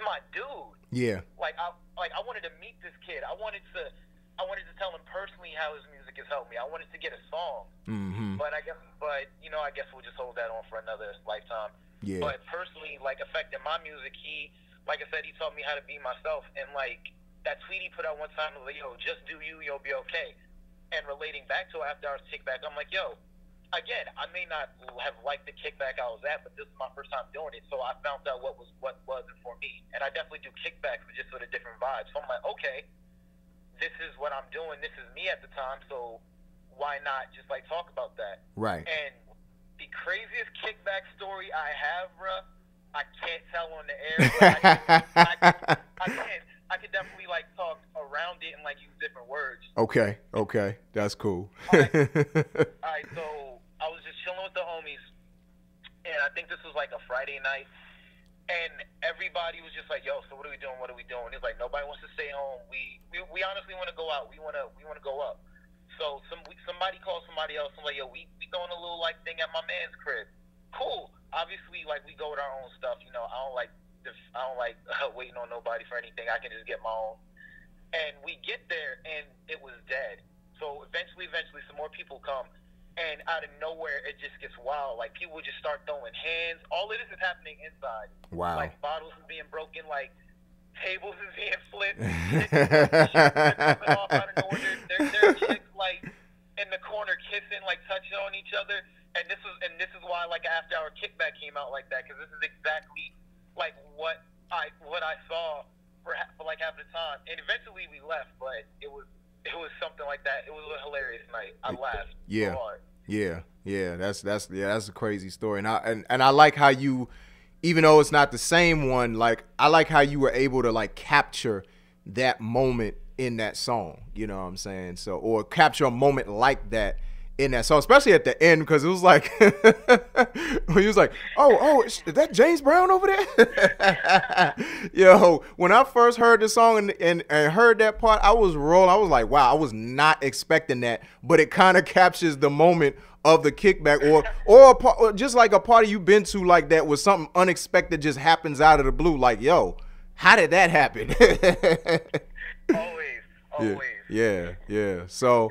my dude. Yeah. I wanted to meet this kid. I wanted to tell him personally how his music has helped me. I wanted to get a song. But I guess we'll just hold that on for another lifetime. Yeah. But personally, like, affecting my music, he, like I said, he taught me how to be myself. And, like, that tweet he put out one time was like, yo, just do you, you'll be okay. And relating back to it after our kickback, I'm like, yo, again, I may not have liked the kickback I was at, but this is my first time doing it, so I found out what wasn't for me. And I definitely do kickbacks with just sort of different vibes. So I'm like, okay, this is what I'm doing. This is me at the time, so why not just, like, talk about that? Right. And the craziest kickback story I have, bruh, I can't tell on the air, but I could definitely, like, talk around it and, like, use different words. Okay, that's cool. All right, so I was just chilling with the homies, and I think this was like a Friday night, and everybody was just like, yo, so what are we doing? It's like, nobody wants to stay home. We honestly want to go out. We want to go up. So somebody called somebody else and like, yo, we throwing a little, like, thing at my man's crib. Cool. Obviously, like, we go with our own stuff. You know, I don't like waiting on nobody for anything. I can just get my own. And we get there, and it was dead. So eventually, some more people come, and out of nowhere, it just gets wild. Like, people just start throwing hands. All of this is happening inside. Wow. Like, bottles are being broken, like, tables is being flipped. Off out of nowhere. There are chicks, like, in the corner kissing, like, touching on each other. And this is why, like, after our kickback came out like that, because this is exactly, like, what I saw for like half the time. And eventually we left, but it was something like that. It was a hilarious night. I laughed so hard. Yeah. That's a crazy story. And I like how you, even though it's not the same one, like, I like how you were able to, like, capture that moment in that song. You know what I'm saying? So, or capture a moment like that in that song, especially at the end, because it was like, he was like, oh, is that James Brown over there? Yo, when I first heard the song and heard that part, I was rolling. I was like, wow, I was not expecting that, but it kind of captures the moment of the kickback, or just like a party you've been to like that, was something unexpected just happens out of the blue. Like, yo, how did that happen? Always. Yeah. So.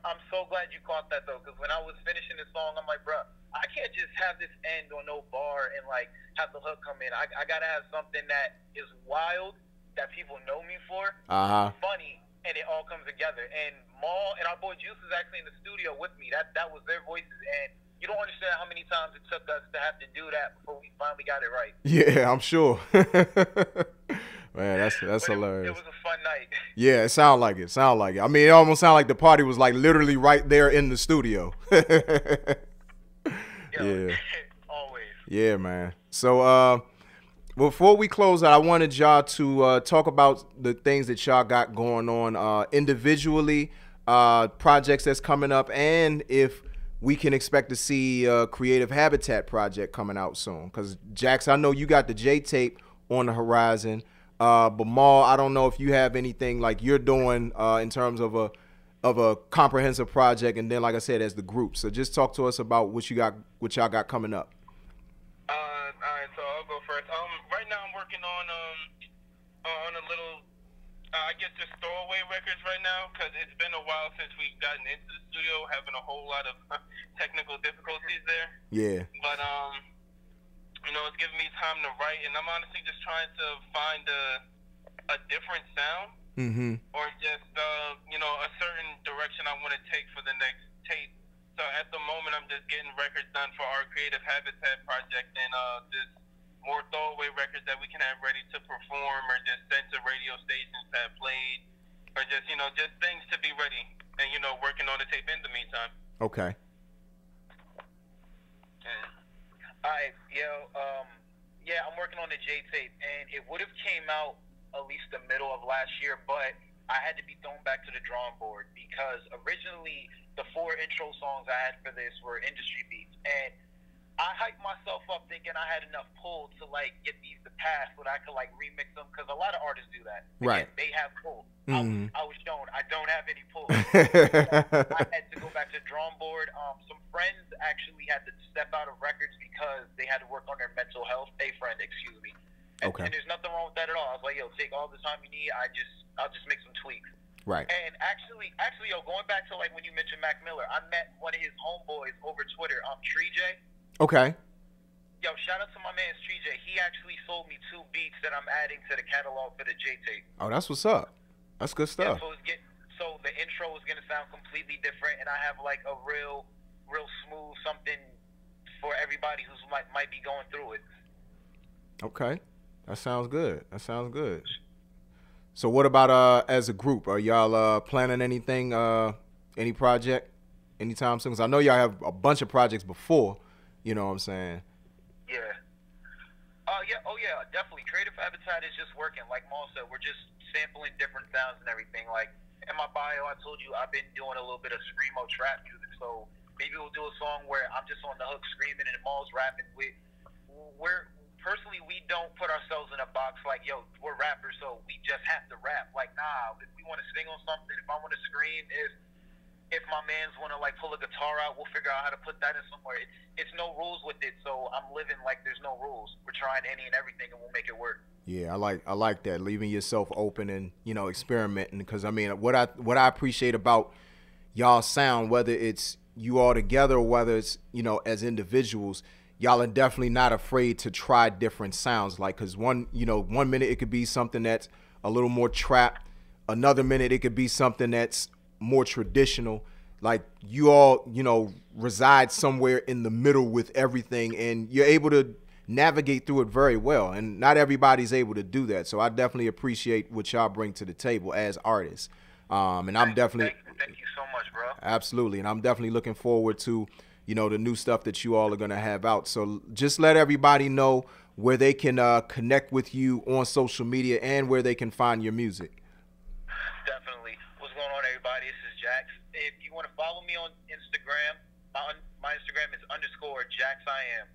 I'm so glad you caught that, though, because when I was finishing the song, I'm like, bruh, I can't just have this end on no bar and, like, have the hook come in. I got to have something that is wild, that people know me for, funny, and it all comes together. And Maul and our boy Juice is actually in the studio with me. That was their voices, and you don't understand how many times it took us to have to do that before we finally got it right. Yeah, I'm sure. Man, that's hilarious. It was a fun night. Yeah, it sounded like it. I mean, it almost sounded like the party was, like, literally right there in the studio. Yeah. Always. Yeah, man. So before we close out, I wanted y'all to talk about the things that y'all got going on individually, projects that's coming up, and if we can expect to see a Creative Habitat project coming out soon. Because, Jax, I know you got the J-Tape on the horizon. But Maul, I don't know if you have anything like you're doing in terms of a comprehensive project, and then like I said, as the group. So just talk to us about what y'all got coming up. All right, so I'll go first. Right now I'm working on a little, I guess just throwaway records right now, because it's been a while since we've gotten into the studio, having a whole lot of technical difficulties there. Yeah. But it's giving me time to write, and I'm honestly just trying to find a different sound, or just a certain direction I want to take for the next tape. So at the moment, I'm just getting records done for our Creative Habitat project, and just more throwaway records that we can have ready to perform, or just send to radio stations that played, or just just things to be ready, and working on the tape in the meantime. Okay. Alright, yeah, I'm working on the J tape, and it would have came out at least the middle of last year, but I had to be thrown back to the drawing board, because originally the 4 intro songs I had for this were industry beats, and I hyped myself up thinking I had enough pull to like get these to pass, so that I could like remix them, because a lot of artists do that. Right. Again, they have pull. I was shown I don't have any pull. I had to go back to the drawing board. Some friends actually had to step out of records because they had to work on their mental health. A friend, excuse me. And there's nothing wrong with that at all. I was like, yo, take all the time you need. I'll just make some tweaks. Right. And actually, yo, going back to like when you mentioned Mac Miller, I met one of his homeboys over Twitter, Tree J. Okay. Yo, shout out to my man Tree J. He actually sold me 2 beats that I'm adding to the catalog for the J tape. Oh, that's what's up. That's good stuff. Yeah, so the intro is gonna sound completely different, and I have like a real smooth something for everybody who's might be going through it. Okay. That sounds good. So what about as a group? Are y'all planning anything, any project anytime soon? 'Cause I know y'all have a bunch of projects before, you know what I'm saying? Yeah. Yeah, definitely. Creative Habitat is just working. Like Maul said, we're just sampling different sounds and everything. Like in my bio, I told you I've been doing a little bit of screamo trap music. So maybe we'll do a song where I'm just on the hook screaming and Maul's rapping. Personally, we don't put ourselves in a box like, yo, we're rappers, so we just have to rap. Like, nah, if we want to sing on something, if I want to scream, if my mans want to, like, pull a guitar out, we'll figure out how to put that in somewhere. It's no rules with it, so I'm living like there's no rules. We're trying any and everything, and we'll make it work. Yeah, I like that, leaving yourself open and, experimenting. Because, I mean, what I appreciate about y'all sound, whether it's you all together or whether it's, as individuals, y'all are definitely not afraid to try different sounds. Like, cause one minute it could be something that's a little more trap. Another minute it could be something that's more traditional. Like you all, reside somewhere in the middle with everything, and you're able to navigate through it very well. And not everybody's able to do that. So I definitely appreciate what y'all bring to the table as artists. And I'm definitely thank you so much, bro. Absolutely, and I'm definitely looking forward to the new stuff that you all are going to have out. So just let everybody know where they can connect with you on social media and where they can find your music. Definitely. What's going on, everybody? This is Jax. If you want to follow me on Instagram, my Instagram is _JaxIam.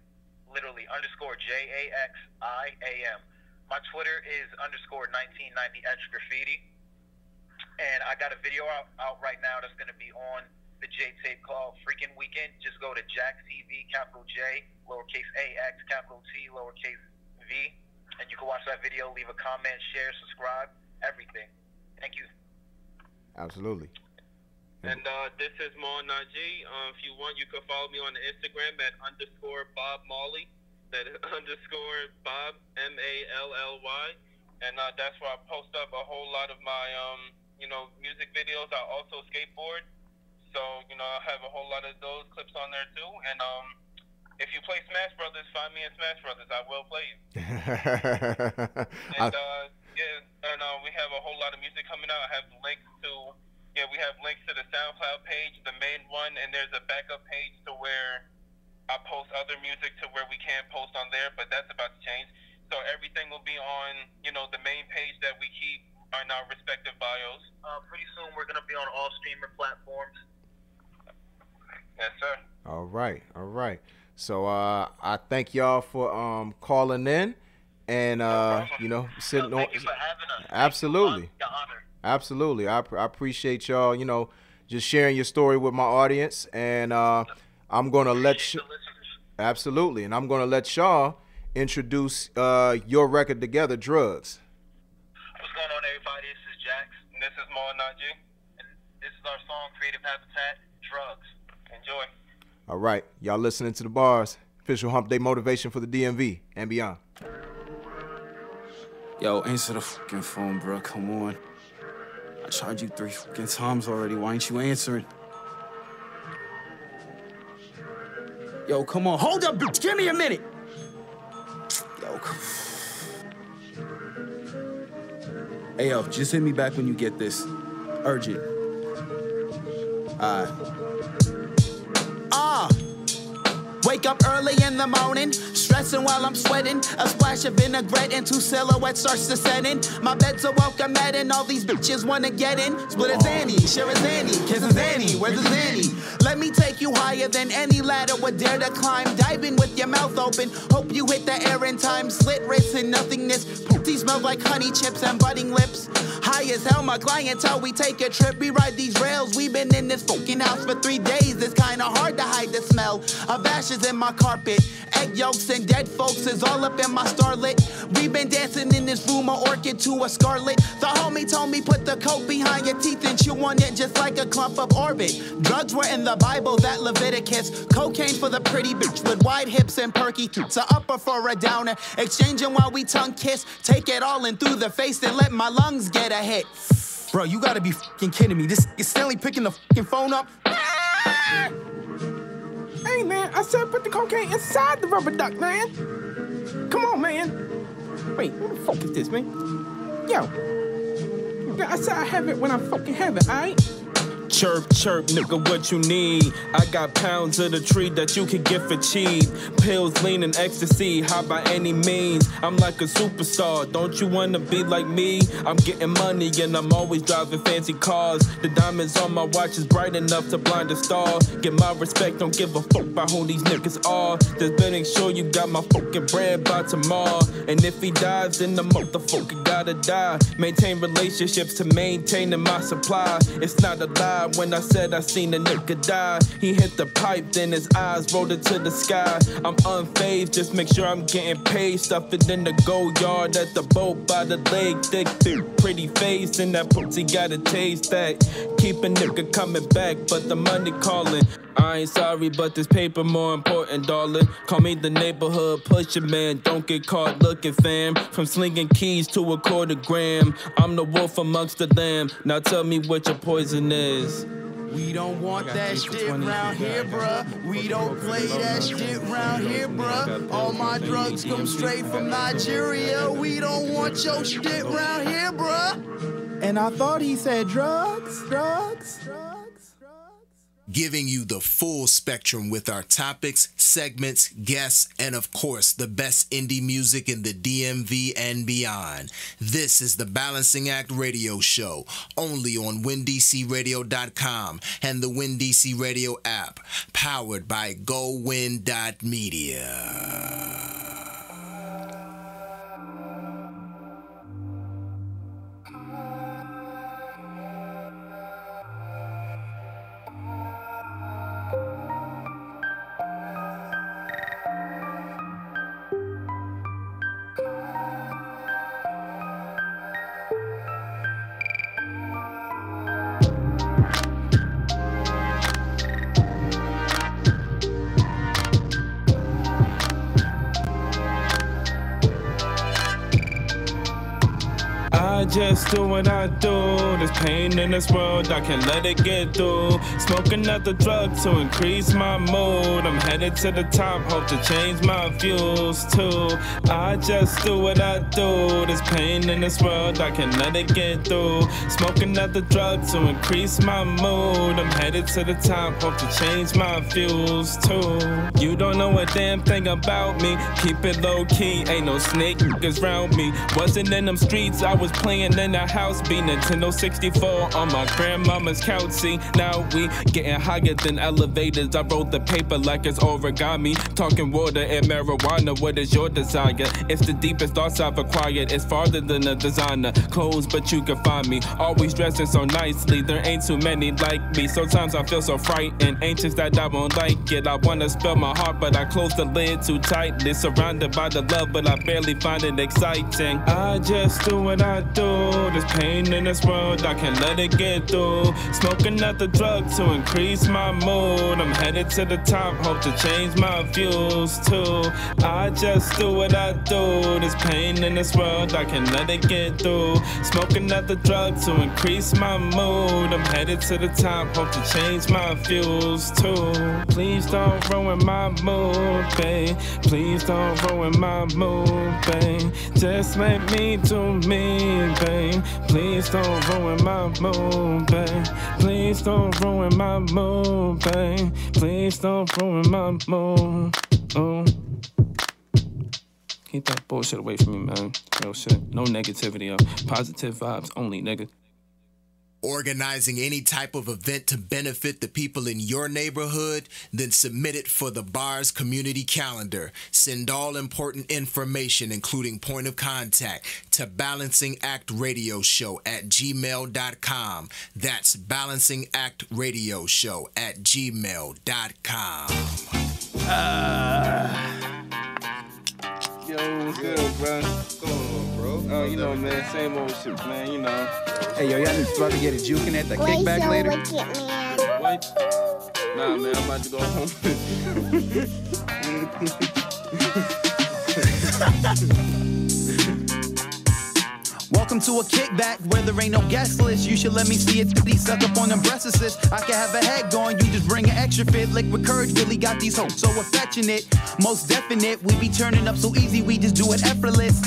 Literally _Jaxiam. My Twitter is _1990xgraffiti. And I got a video out right now that's going to be on the J tape called Freaking Weekend. Just go to Jax TV, capital J, lowercase AX, capital T, lowercase V, and you can watch that video, leave a comment, share, subscribe, everything. Thank you. Absolutely. And this is Maul Najee. If you want, you can follow me on the Instagram at _Bob Molly. That is _Bob MALLY. And that's where I post up a whole lot of my music videos. I also skateboard. So, I have a whole lot of those clips on there too. And if you play Smash Brothers, find me in Smash Brothers. I will play you. And we have a whole lot of music coming out. I have links to the SoundCloud page, the main one, and there's a backup page to where I post other music to where we can't post on there, but that's about to change. So everything will be on, the main page that we keep in our respective bios. Pretty soon we're going to be on all streaming platforms. Yes, sir. All right. So I thank y'all for calling in, and sitting on. Thank you for having us. Absolutely. Your honor. Absolutely. I appreciate y'all, just sharing your story with my audience, and I'm going to let you. Absolutely. And I'm going to let Shaw introduce your record together, Drugs. What's going on, everybody? This is Jax, and this is Maul Najee, and this is our song, Creative Habitat, Drugs. Enjoy. All right. Y'all listening to The Bars, official Hump Day motivation for the DMV and beyond. Yo, answer the fucking phone, bro. Come on. I tried you 3 fucking times already. Why ain't you answering? Yo, come on. Hold up, bitch. Give me a minute. Yo, come on. Hey, yo, just hit me back when you get this. Urgent. Wake up early in the morning, stressing while I'm sweating. A splash of vinaigrette and 2 silhouettes starts to set in. My bed's a welcome mat and all these bitches wanna get in. Split a Zanny, share a Zanny, kiss a Zanny, where's the Zanny? Let me take you higher than any ladder would dare to climb. Dive in with your mouth open, hope you hit the air in time. Slit wrists and nothingness, poopy smells like honey chips and budding lips. High as hell, my clientele, we take a trip. We ride these rails, we been in this fucking house for 3 days. It's kinda hard to hide the smell of ashes in my carpet. Egg yolks and dead folks is all up in my starlet. We been dancing in this room, a orchid to a scarlet. The homie told me put the coat behind your teeth and chew on it just like a clump of orbit. Drugs were in the Bible, that Leviticus. Cocaine for the pretty bitch with wide hips and perky toots. A upper for a downer, exchanging while we tongue kiss. Take it all in through the face and let my lungs get a hit. Bro, you gotta be fucking kidding me. This is Stanley picking the fucking phone up. Hey, man, I said put the cocaine inside the rubber duck, man. Come on, man. Wait, what the fuck is this, man? Yo. Yeah, I said I have it when I fucking have it, alright? Chirp, chirp, nigga, what you need? I got pounds of the tree that you can get for cheap. Pills, lean, and ecstasy, high by any means. I'm like a superstar, don't you wanna be like me? I'm getting money and I'm always driving fancy cars. The diamonds on my watch is bright enough to blind a star. Get my respect, don't give a fuck about who these niggas are. Just better make sure you got my fucking bread by tomorrow. And if he dies, then the motherfucker gotta die. Maintain relationships to maintaining my supply. It's not a lie when I said I seen a nigga die. He hit the pipe, then his eyes rolled into the sky. I'm unfazed, just make sure I'm getting paid. Stuff it in the go yard at the boat by the lake. Thick, pretty face, and that pussy gotta taste that. Keep a nigga coming back, but the money calling. I ain't sorry, but this paper more important, darling. Call me the neighborhood pusher man. Don't get caught looking, fam. From slinging keys to a quarter gram. I'm the wolf amongst the lamb. Now tell me what your poison is. We don't want that shit round here, bruh. We don't play that shit round here, bruh. All my drugs come straight from Nigeria. We don't want your shit round here, bruh. And I thought he said drugs, drugs, drugs. Giving you the full spectrum with our topics, segments, guests, and of course, the best indie music in the DMV and beyond. This is the Balancing Act Radio Show, only on WinDCRadio.com and the WinDC Radio app, powered by GoWin.media. I just do what I do. There's pain in this world, I can't let it get through. Smoking another drug to increase my mood. I'm headed to the top, hope to change my views too. I just do what I do. There's pain in this world, I can't let it get through. Smoking another drug to increase my mood. I'm headed to the top, hope to change my views too. You don't know a damn thing about me. Keep it low key, ain't no snake niggas round me. Wasn't in them streets, I was playing in the house, be Nintendo 64 on my grandmama's couch. See, now we getting higher than elevators. I roll the paper like it's origami. Talking water and marijuana, what is your desire? It's the deepest thoughts I've acquired. It's farther than a designer clothes, but you can find me always dressing so nicely. There ain't too many like me. Sometimes I feel so frightened, anxious that I won't like it. I wanna spill my heart, but I close the lid too tightly. Surrounded by the love, but I barely find it exciting. I just do what I do. There's pain in this world, I can't let it get through. Smoke another drug to increase my mood. I'm headed to the top, hope to change my views too. I just do what I do. There's pain in this world, I can't let it get through. Smoke another drug to increase my mood. I'm headed to the top, hope to change my views too. Please don't ruin my mood, babe. Please don't ruin my mood, babe. Just let me do me, babe. Please don't ruin my mood, babe. Please don't ruin my mood, babe. Please don't ruin my mood. Oh. Keep that bullshit away from me, man. Real shit. No negativity, yo. Positive vibes only, nigga. Organizing any type of event to benefit the people in your neighborhood? Then submit it for the Bars Community Calendar. Send all important information, including point of contact, to balancingactradioshow@gmail.com. That's balancingactradioshow@gmail.com. Yo, what's good, bro? What's going on, bro? Oh, you know, man, same old shit, man, you know. Hey, yo, y'all about to get a juking at the kickback later? What? Nah, man, I'm about to go home. Welcome to a kickback where there ain't no guest list. You should let me see it suck up on them breast assists. I can have a head going, you just bring an extra fit. Liquid courage really got these hoes so affectionate. Most definite, we be turning up so easy, we just do it effortless.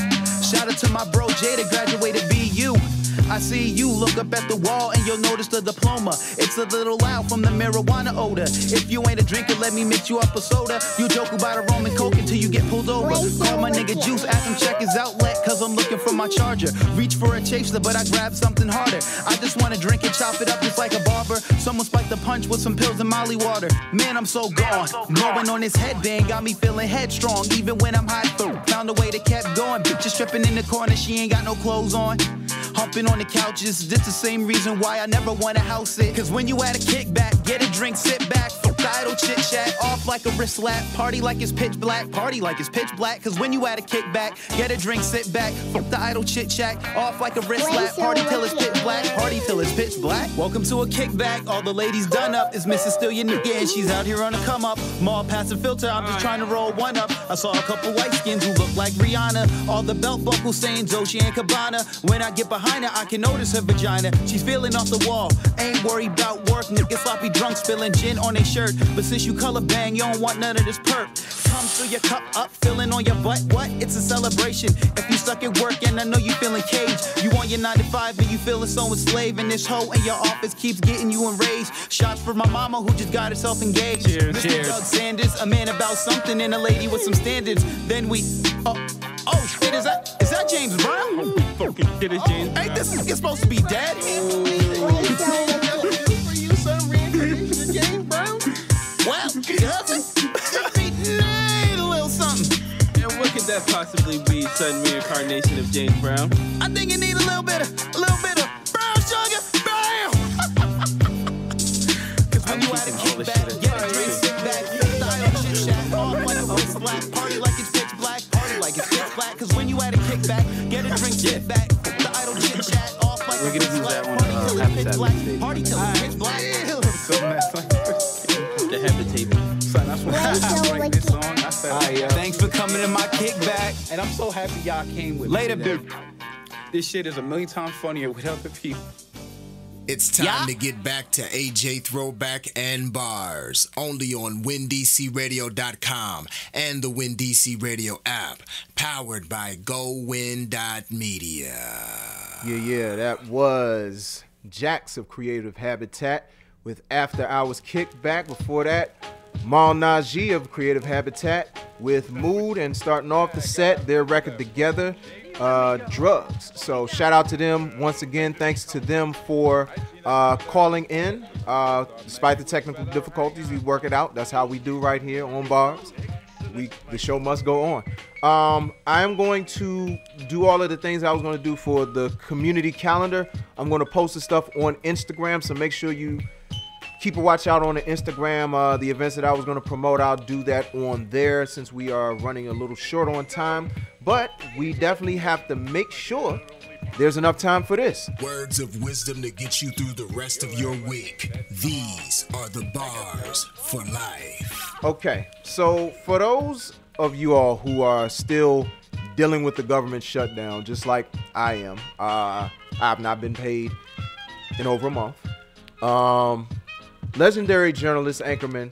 Shout out to my bro Jada, graduated BU. I see you, look up at the wall and you'll notice the diploma. It's a little loud from the marijuana odor. If you ain't a drinker, let me mix you up a soda. You joke about a rum and coke until you get pulled over. Call my nigga Juice, ask him check his outlet, cause I'm looking for my charger. Reach for a chaser, but I grab something harder. I just wanna drink and chop it up just like a barber. Someone spiked the punch with some pills and molly water. Man, I'm so gone. Blowing on this headband got me feeling headstrong. Even when I'm high through, found a way to keep going. Bitch stripping in the corner, she ain't got no clothes on. Humping on the couches, this the same reason why I never wanna house it. Cause when you at a kickback, get a drink, sit back, fuck the idle chit chat, off like a wrist slap, party like it's pitch black, party like it's pitch black. Cause when you at a kickback, get a drink, sit back, fuck the idle chit chat, off like a wrist slap, party till it's pitch black, party till it's pitch black. Welcome to a kickback, all the ladies done up, it's Mrs. Still your nigga and she's out here on the come up. Mall past the filter, I'm just trying to roll one up. I saw a couple white skins who look like Rihanna, all the belt buckles saying Dolce and Gabbana. When I get behind her, I can notice her vagina. She's feeling off the wall. Ain't worried about work. Niggas sloppy drunk, spilling gin on their shirt. But since you color bang, you don't want none of this perk. Come fill your cup up, feeling on your butt. What? It's a celebration. If you stuck at work and I know you feeling caged, you on your 9 to 5 and you feeling so enslaved. And this hoe in your office keeps getting you enraged. Shots for my mama who just got herself engaged. Cheers, Mr. cheers. Doug Sanders, a man about something and a lady with some standards. Then we. Oh shit, is that James Brown? It is James Brown. Ain't this nigga supposed to be dead? Well, a little something. And what could that possibly be, sudden reincarnation of James Brown? I think you need a little bit of brown sugar. Bam! Cause when you at a kickback, get a drink, sit back, style chit chat, all like a wrist black, party like it's pitch black, party like it's pitch black. Cause when you at a kickback, get a drink, sit back, the idle chit chat, off like a wrist black, party till it's pitch black, party till it's pitch black. The habitat. Son, that's why I write this song. I said, Thanks for coming to my kickback. and I'm so happy y'all came with Later, me today. This shit is a million times funnier with other people. It's time to get back to AJ Throwback and Bars, only on WinDCRadio.com and the WinDC Radio app, powered by GoWin.media. Yeah, that was Jax of Creative Habitat with After Hours Kickback. Before that, Mal Najee of Creative Habitat with Mood, and starting off the set, their record together, Drugs. So shout out to them once again. Thanks to them for calling in. Despite the technical difficulties, we work it out. That's how we do right here on Bars. The show must go on. I am going to do all of the things I was going to do for the community calendar. I'm going to post the stuff on Instagram, so make sure you keep a watch out on the Instagram. The events that I was going to promote, I'll do that on there since we are running a little short on time. But we definitely have to make sure there's enough time for this. Words of wisdom to get you through the rest of your week. These are the bars for life. Okay, so for those of you all who are still dealing with the government shutdown, just like I am, I have not been paid in over a month. Legendary journalist, anchorman,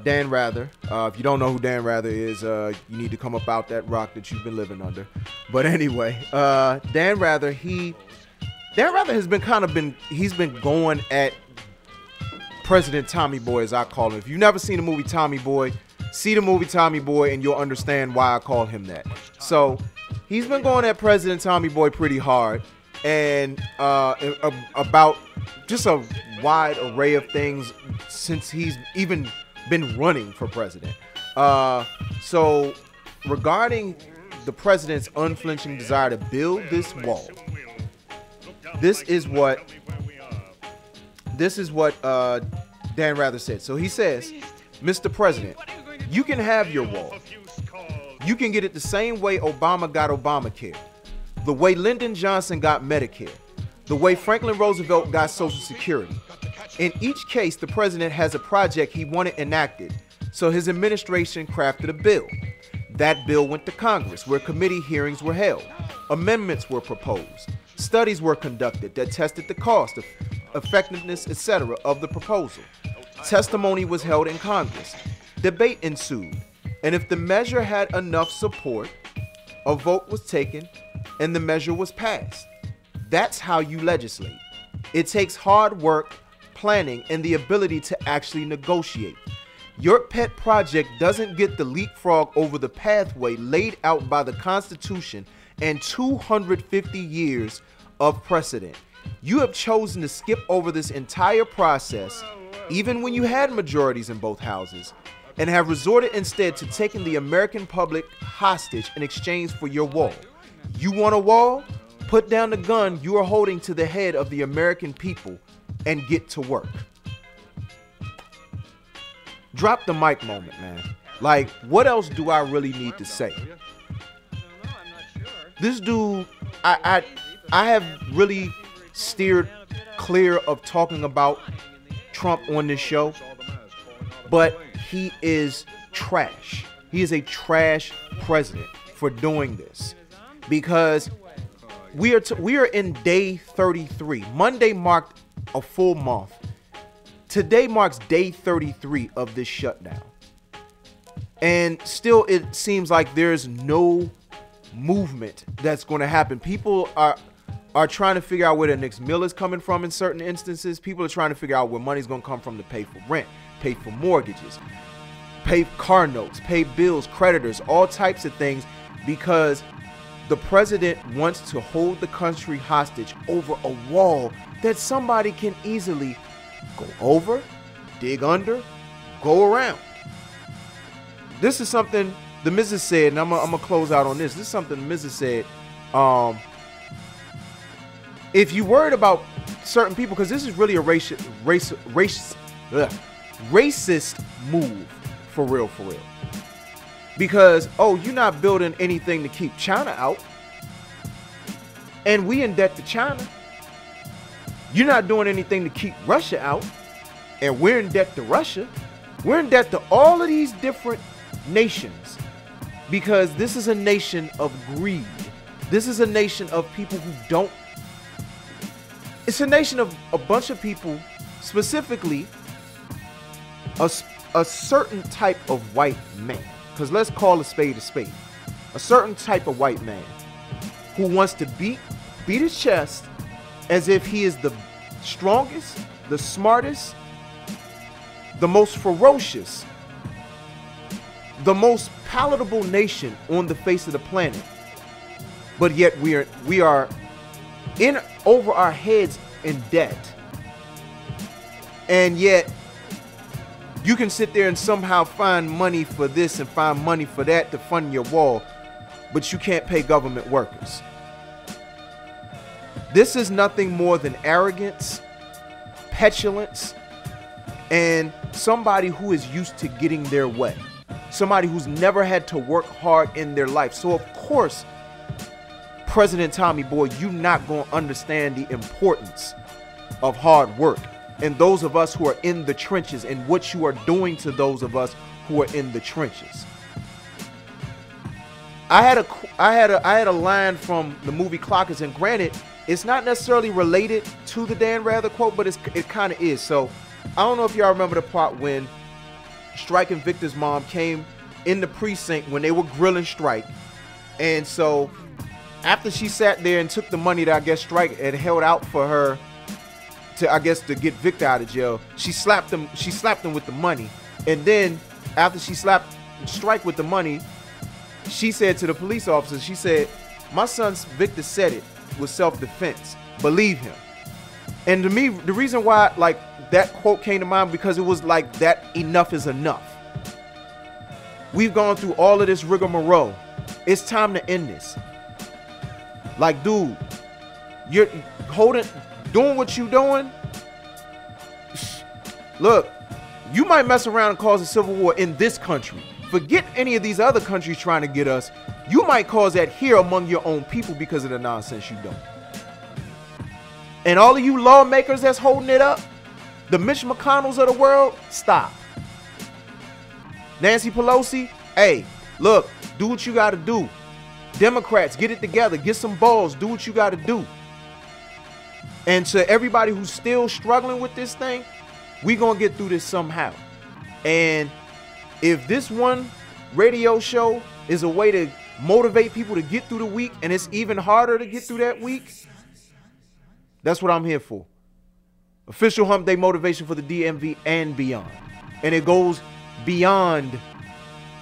Dan Rather. If you don't know who Dan Rather is, you need to come up out that rock that you've been living under. But anyway, Dan Rather has been he's been going at President Tommy Boy, as I call him. If you've never seen the movie Tommy Boy, see the movie Tommy Boy and you'll understand why I call him that. So he's been going at President Tommy Boy pretty hard, and about just a wide array of things since he's even been running for president. So regarding the president's unflinching desire to build this wall, this is what Dan Rather said. So he says, Mr. President, you can have your wall. You can get it the same way Obama got Obamacare, the way Lyndon Johnson got Medicare, the way Franklin Roosevelt got Social Security. In each case, the president has a project he wanted enacted, so his administration crafted a bill. That bill went to Congress, where committee hearings were held. Amendments were proposed. Studies were conducted that tested the cost, effectiveness, etc. of the proposal. Testimony was held in Congress. Debate ensued, and if the measure had enough support, a vote was taken and the measure was passed. That's how you legislate. It takes hard work, planning, and the ability to actually negotiate. Your pet project doesn't get the leapfrog over the pathway laid out by the Constitution and 250 years of precedent. You have chosen to skip over this entire process, even when you had majorities in both houses, and have resorted instead to taking the American public hostage in exchange for your wall. You want a wall? Put down the gun you are holding to the head of the American people and get to work. Drop the mic moment, man. Like, what else do I really need to say? This dude, I have really steered clear of talking about Trump on this show, but he is trash. He is a trash president for doing this, because we are in day 33. Monday marked a full month. Today marks day 33 of this shutdown. And still it seems like there's no movement that's going to happen. People are trying to figure out where the next meal is coming from in certain instances. People are trying to figure out where money's going to come from to pay for rent, pay for mortgages, pay car notes, pay bills, creditors, all types of things, because the president wants to hold the country hostage over a wall that somebody can easily go over, dig under, go around. This is something the Mrs. said, and I'm gonna close out on this. This is something the Mrs. said. If you worried about certain people, because this is really a racist move, for real. Because, oh, you're not building anything to keep China out, and we in debt to China. You're not doing anything to keep Russia out, and we're in debt to Russia. We're in debt to all of these different nations, because this is a nation of greed. This is a nation of people who don't. It's a nation of a bunch of people, specifically a certain type of white man. Because let's call a spade a spade. A certain type of white man who wants to beat his chest as if he is the strongest, the smartest, the most ferocious the most palatable nation on the face of the planet, but yet we are in over our heads in debt. And yet you can sit there and somehow find money for this and find money for that to fund your wall, but you can't pay government workers. This is nothing more than arrogance, petulance, and somebody who is used to getting their way. Somebody who's never had to work hard in their life. So of course, President Tommy Boy, you're not going to understand the importance of hard work. And those of us who are in the trenches and what you are doing to those of us who are in the trenches. I had a line from the movie Clockers, and granted, it's not necessarily related to the Dan Rather quote, but it kind of is. So I don't know if y'all remember the part when Strike and Victor's mom came in the precinct when they were grilling Strike. And so after she sat there and took the money that I guess Strike had held out for her to get Victor out of jail, she slapped him with the money. And then after she slapped Strike with the money, she said to the police officer, she said, "My son Victor said it was self-defense. Believe him." And to me, the reason why like that quote came to mind, because it was like that enough is enough. We've gone through all of this rigmarole. It's time to end this. Like, dude, you're doing what you doing. Look, you might mess around and cause a civil war in this country. Forget any of these other countries trying to get us. You might cause that here among your own people because of the nonsense you don't. And all of you lawmakers that's holding it up, the Mitch McConnells of the world, stop. Nancy Pelosi, hey, look, do what you got to do. Democrats, get it together. Get some balls. Do what you got to do. And to everybody who's still struggling with this thing, we going to get through this somehow. And if this one radio show is a way to motivate people to get through the week, and it's even harder to get through that week, that's what I'm here for. Official Hump Day motivation for the DMV and beyond. And it goes beyond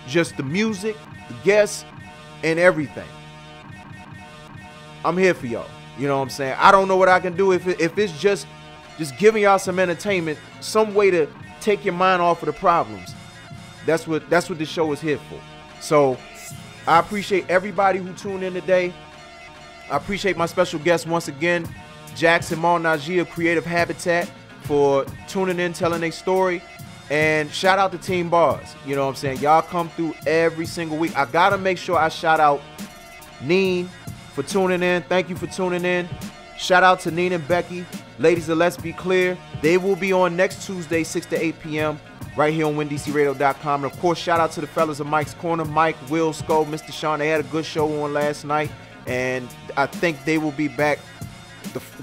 just the music, the guests, and everything. I'm here for y'all. You know what I'm saying? I don't know what I can do if it's just giving y'all some entertainment, some way to take your mind off of the problems. That's what this show is here for. So I appreciate everybody who tuned in today. I appreciate my special guest once again, Jackson Malnaji of Creative Habitat, for tuning in, telling their story. And shout out to Team Bars. You know what I'm saying? Y'all come through every single week. I gotta make sure I shout out Neen for tuning in. Thank you for tuning in. Shout out to Neen and Becky. Ladies of Let's Be Clear. They will be on next Tuesday, 6 to 8 p.m. right here on WinDCRadio.com. And of course, shout out to the fellas of Mike's Corner, Mike, Will, Skull, Mr. Sean. They had a good show on last night. And I think they will be back.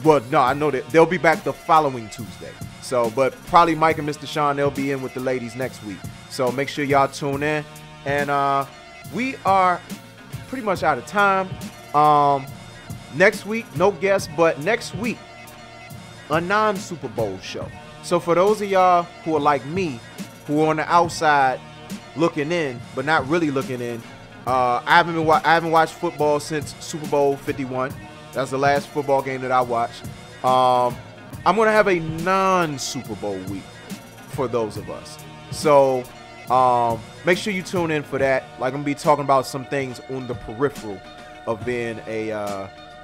I know that they'll be back the following Tuesday. So, but probably Mike and Mr. Sean, they'll be in with the ladies next week. So make sure y'all tune in. And we are pretty much out of time. Next week, no guests, but next week, a non-Super Bowl show. So for those of y'all who are like me, who are on the outside looking in, but not really looking in, I haven't watched football since Super Bowl 51. That's the last football game that I watched. I'm going to have a non-Super Bowl week for those of us. So make sure you tune in for that. Like, I'm going to be talking about some things on the peripheral of being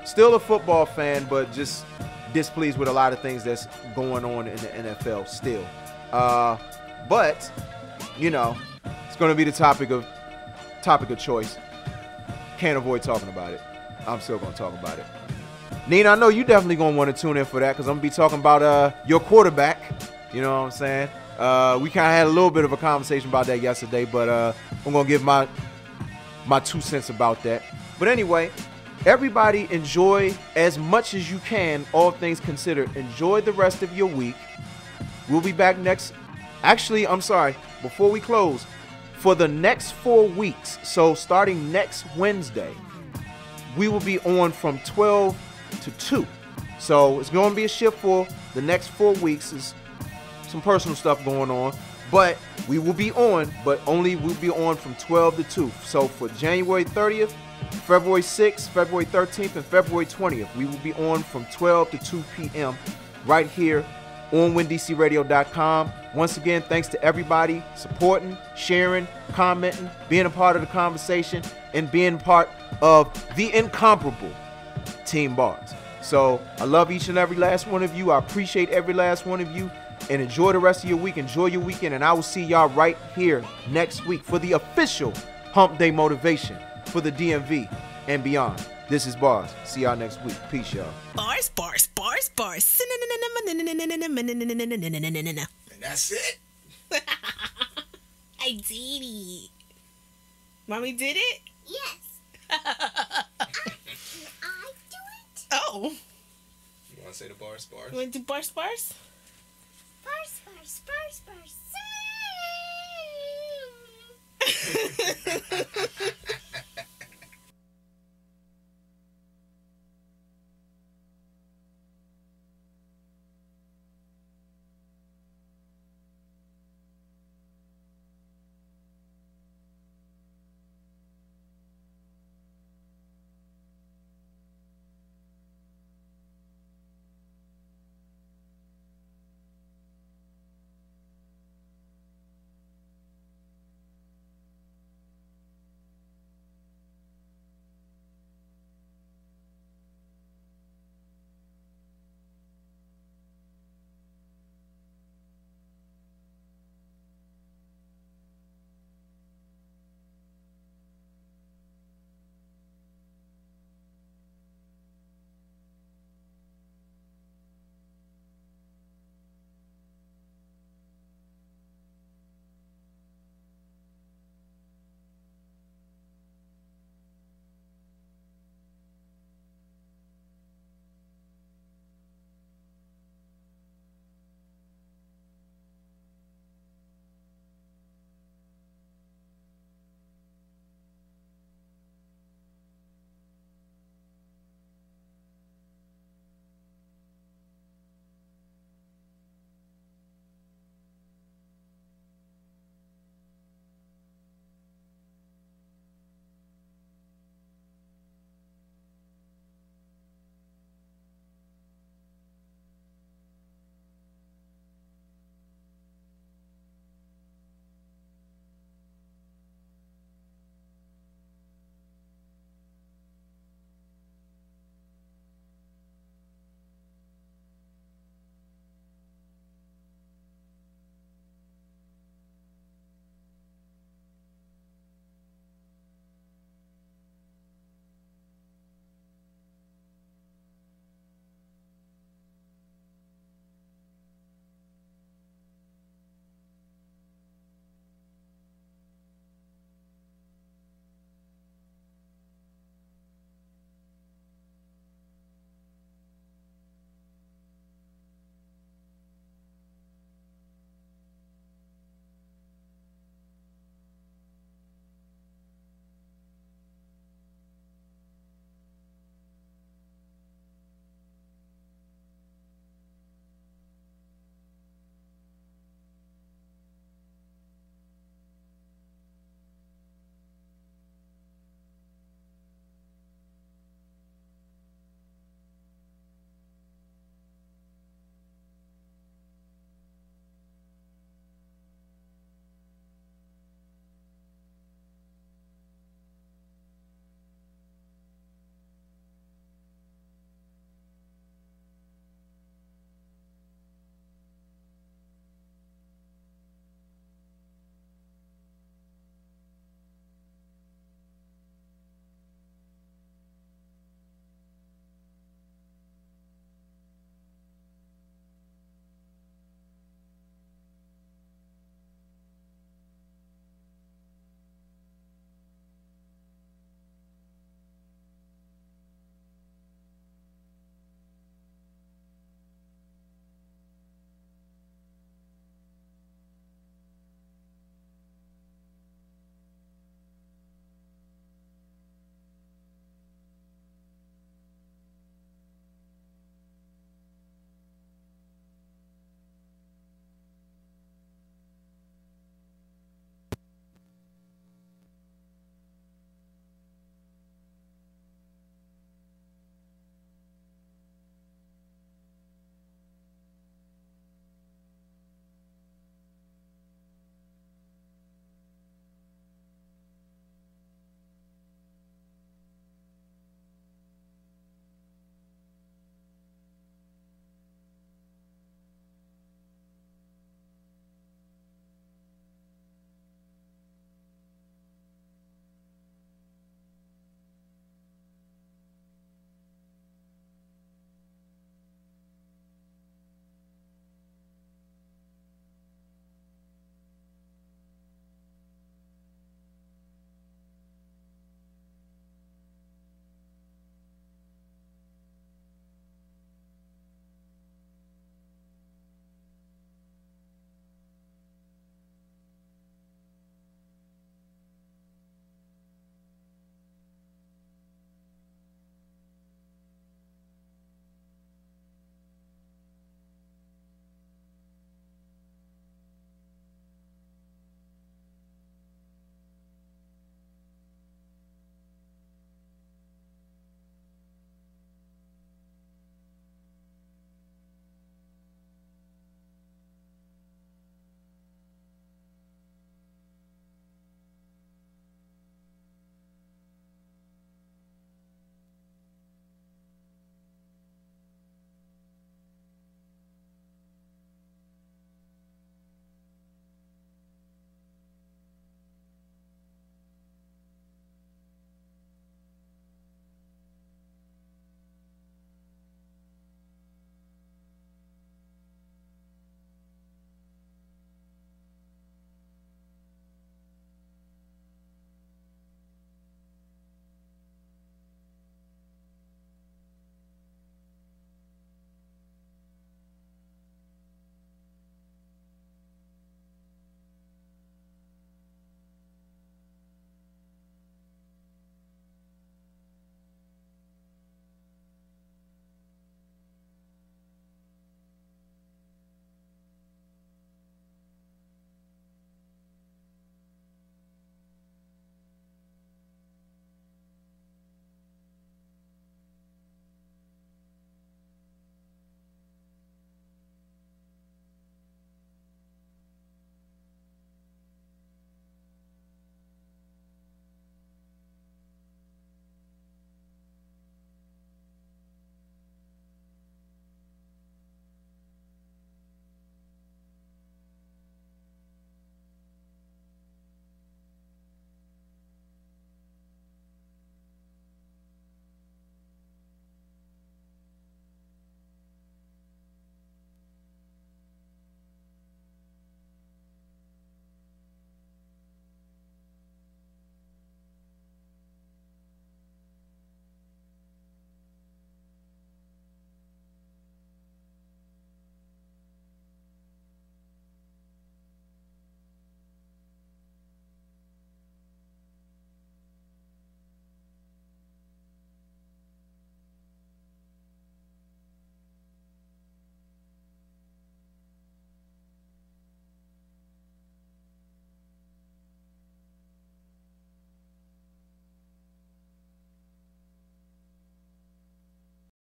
still a football fan, but just displeased with a lot of things that's going on in the NFL still. But, you know, it's going to be the topic of choice. Can't avoid talking about it. I'm still going to talk about it. Nina, I know you definitely going to want to tune in for that, because I'm going to be talking about your quarterback. You know what I'm saying? We kind of had a little bit of a conversation about that yesterday, but I'm going to give my 2 cents about that. But anyway, everybody enjoy as much as you can, all things considered. Enjoy the rest of your week. We'll be back before we close, for the next 4 weeks. So starting next Wednesday, we will be on from 12 to 2. So it's going to be a shift for the next 4 weeks. There's some personal stuff going on. But we will be on, but only we'll be on from 12 to 2. So for January 30th, February 6th, February 13th, and February 20th, we will be on from 12 to 2 p.m. right here on WinDCRadio.com. Once again, thanks to everybody supporting, sharing, commenting, being a part of the conversation, and being part of the incomparable Team Bars. So I love each and every last one of you. I appreciate every last one of you. And enjoy the rest of your week. Enjoy your weekend. And I will see y'all right here next week for the official Hump Day Motivation for the DMV and beyond. This is Bars. See y'all next week. Peace, y'all. Bars, bars, bars, bars. And that's it. I did it. Mommy did it? Yes. I do it. Oh. You want to say the bars? You want to do bars? Bars.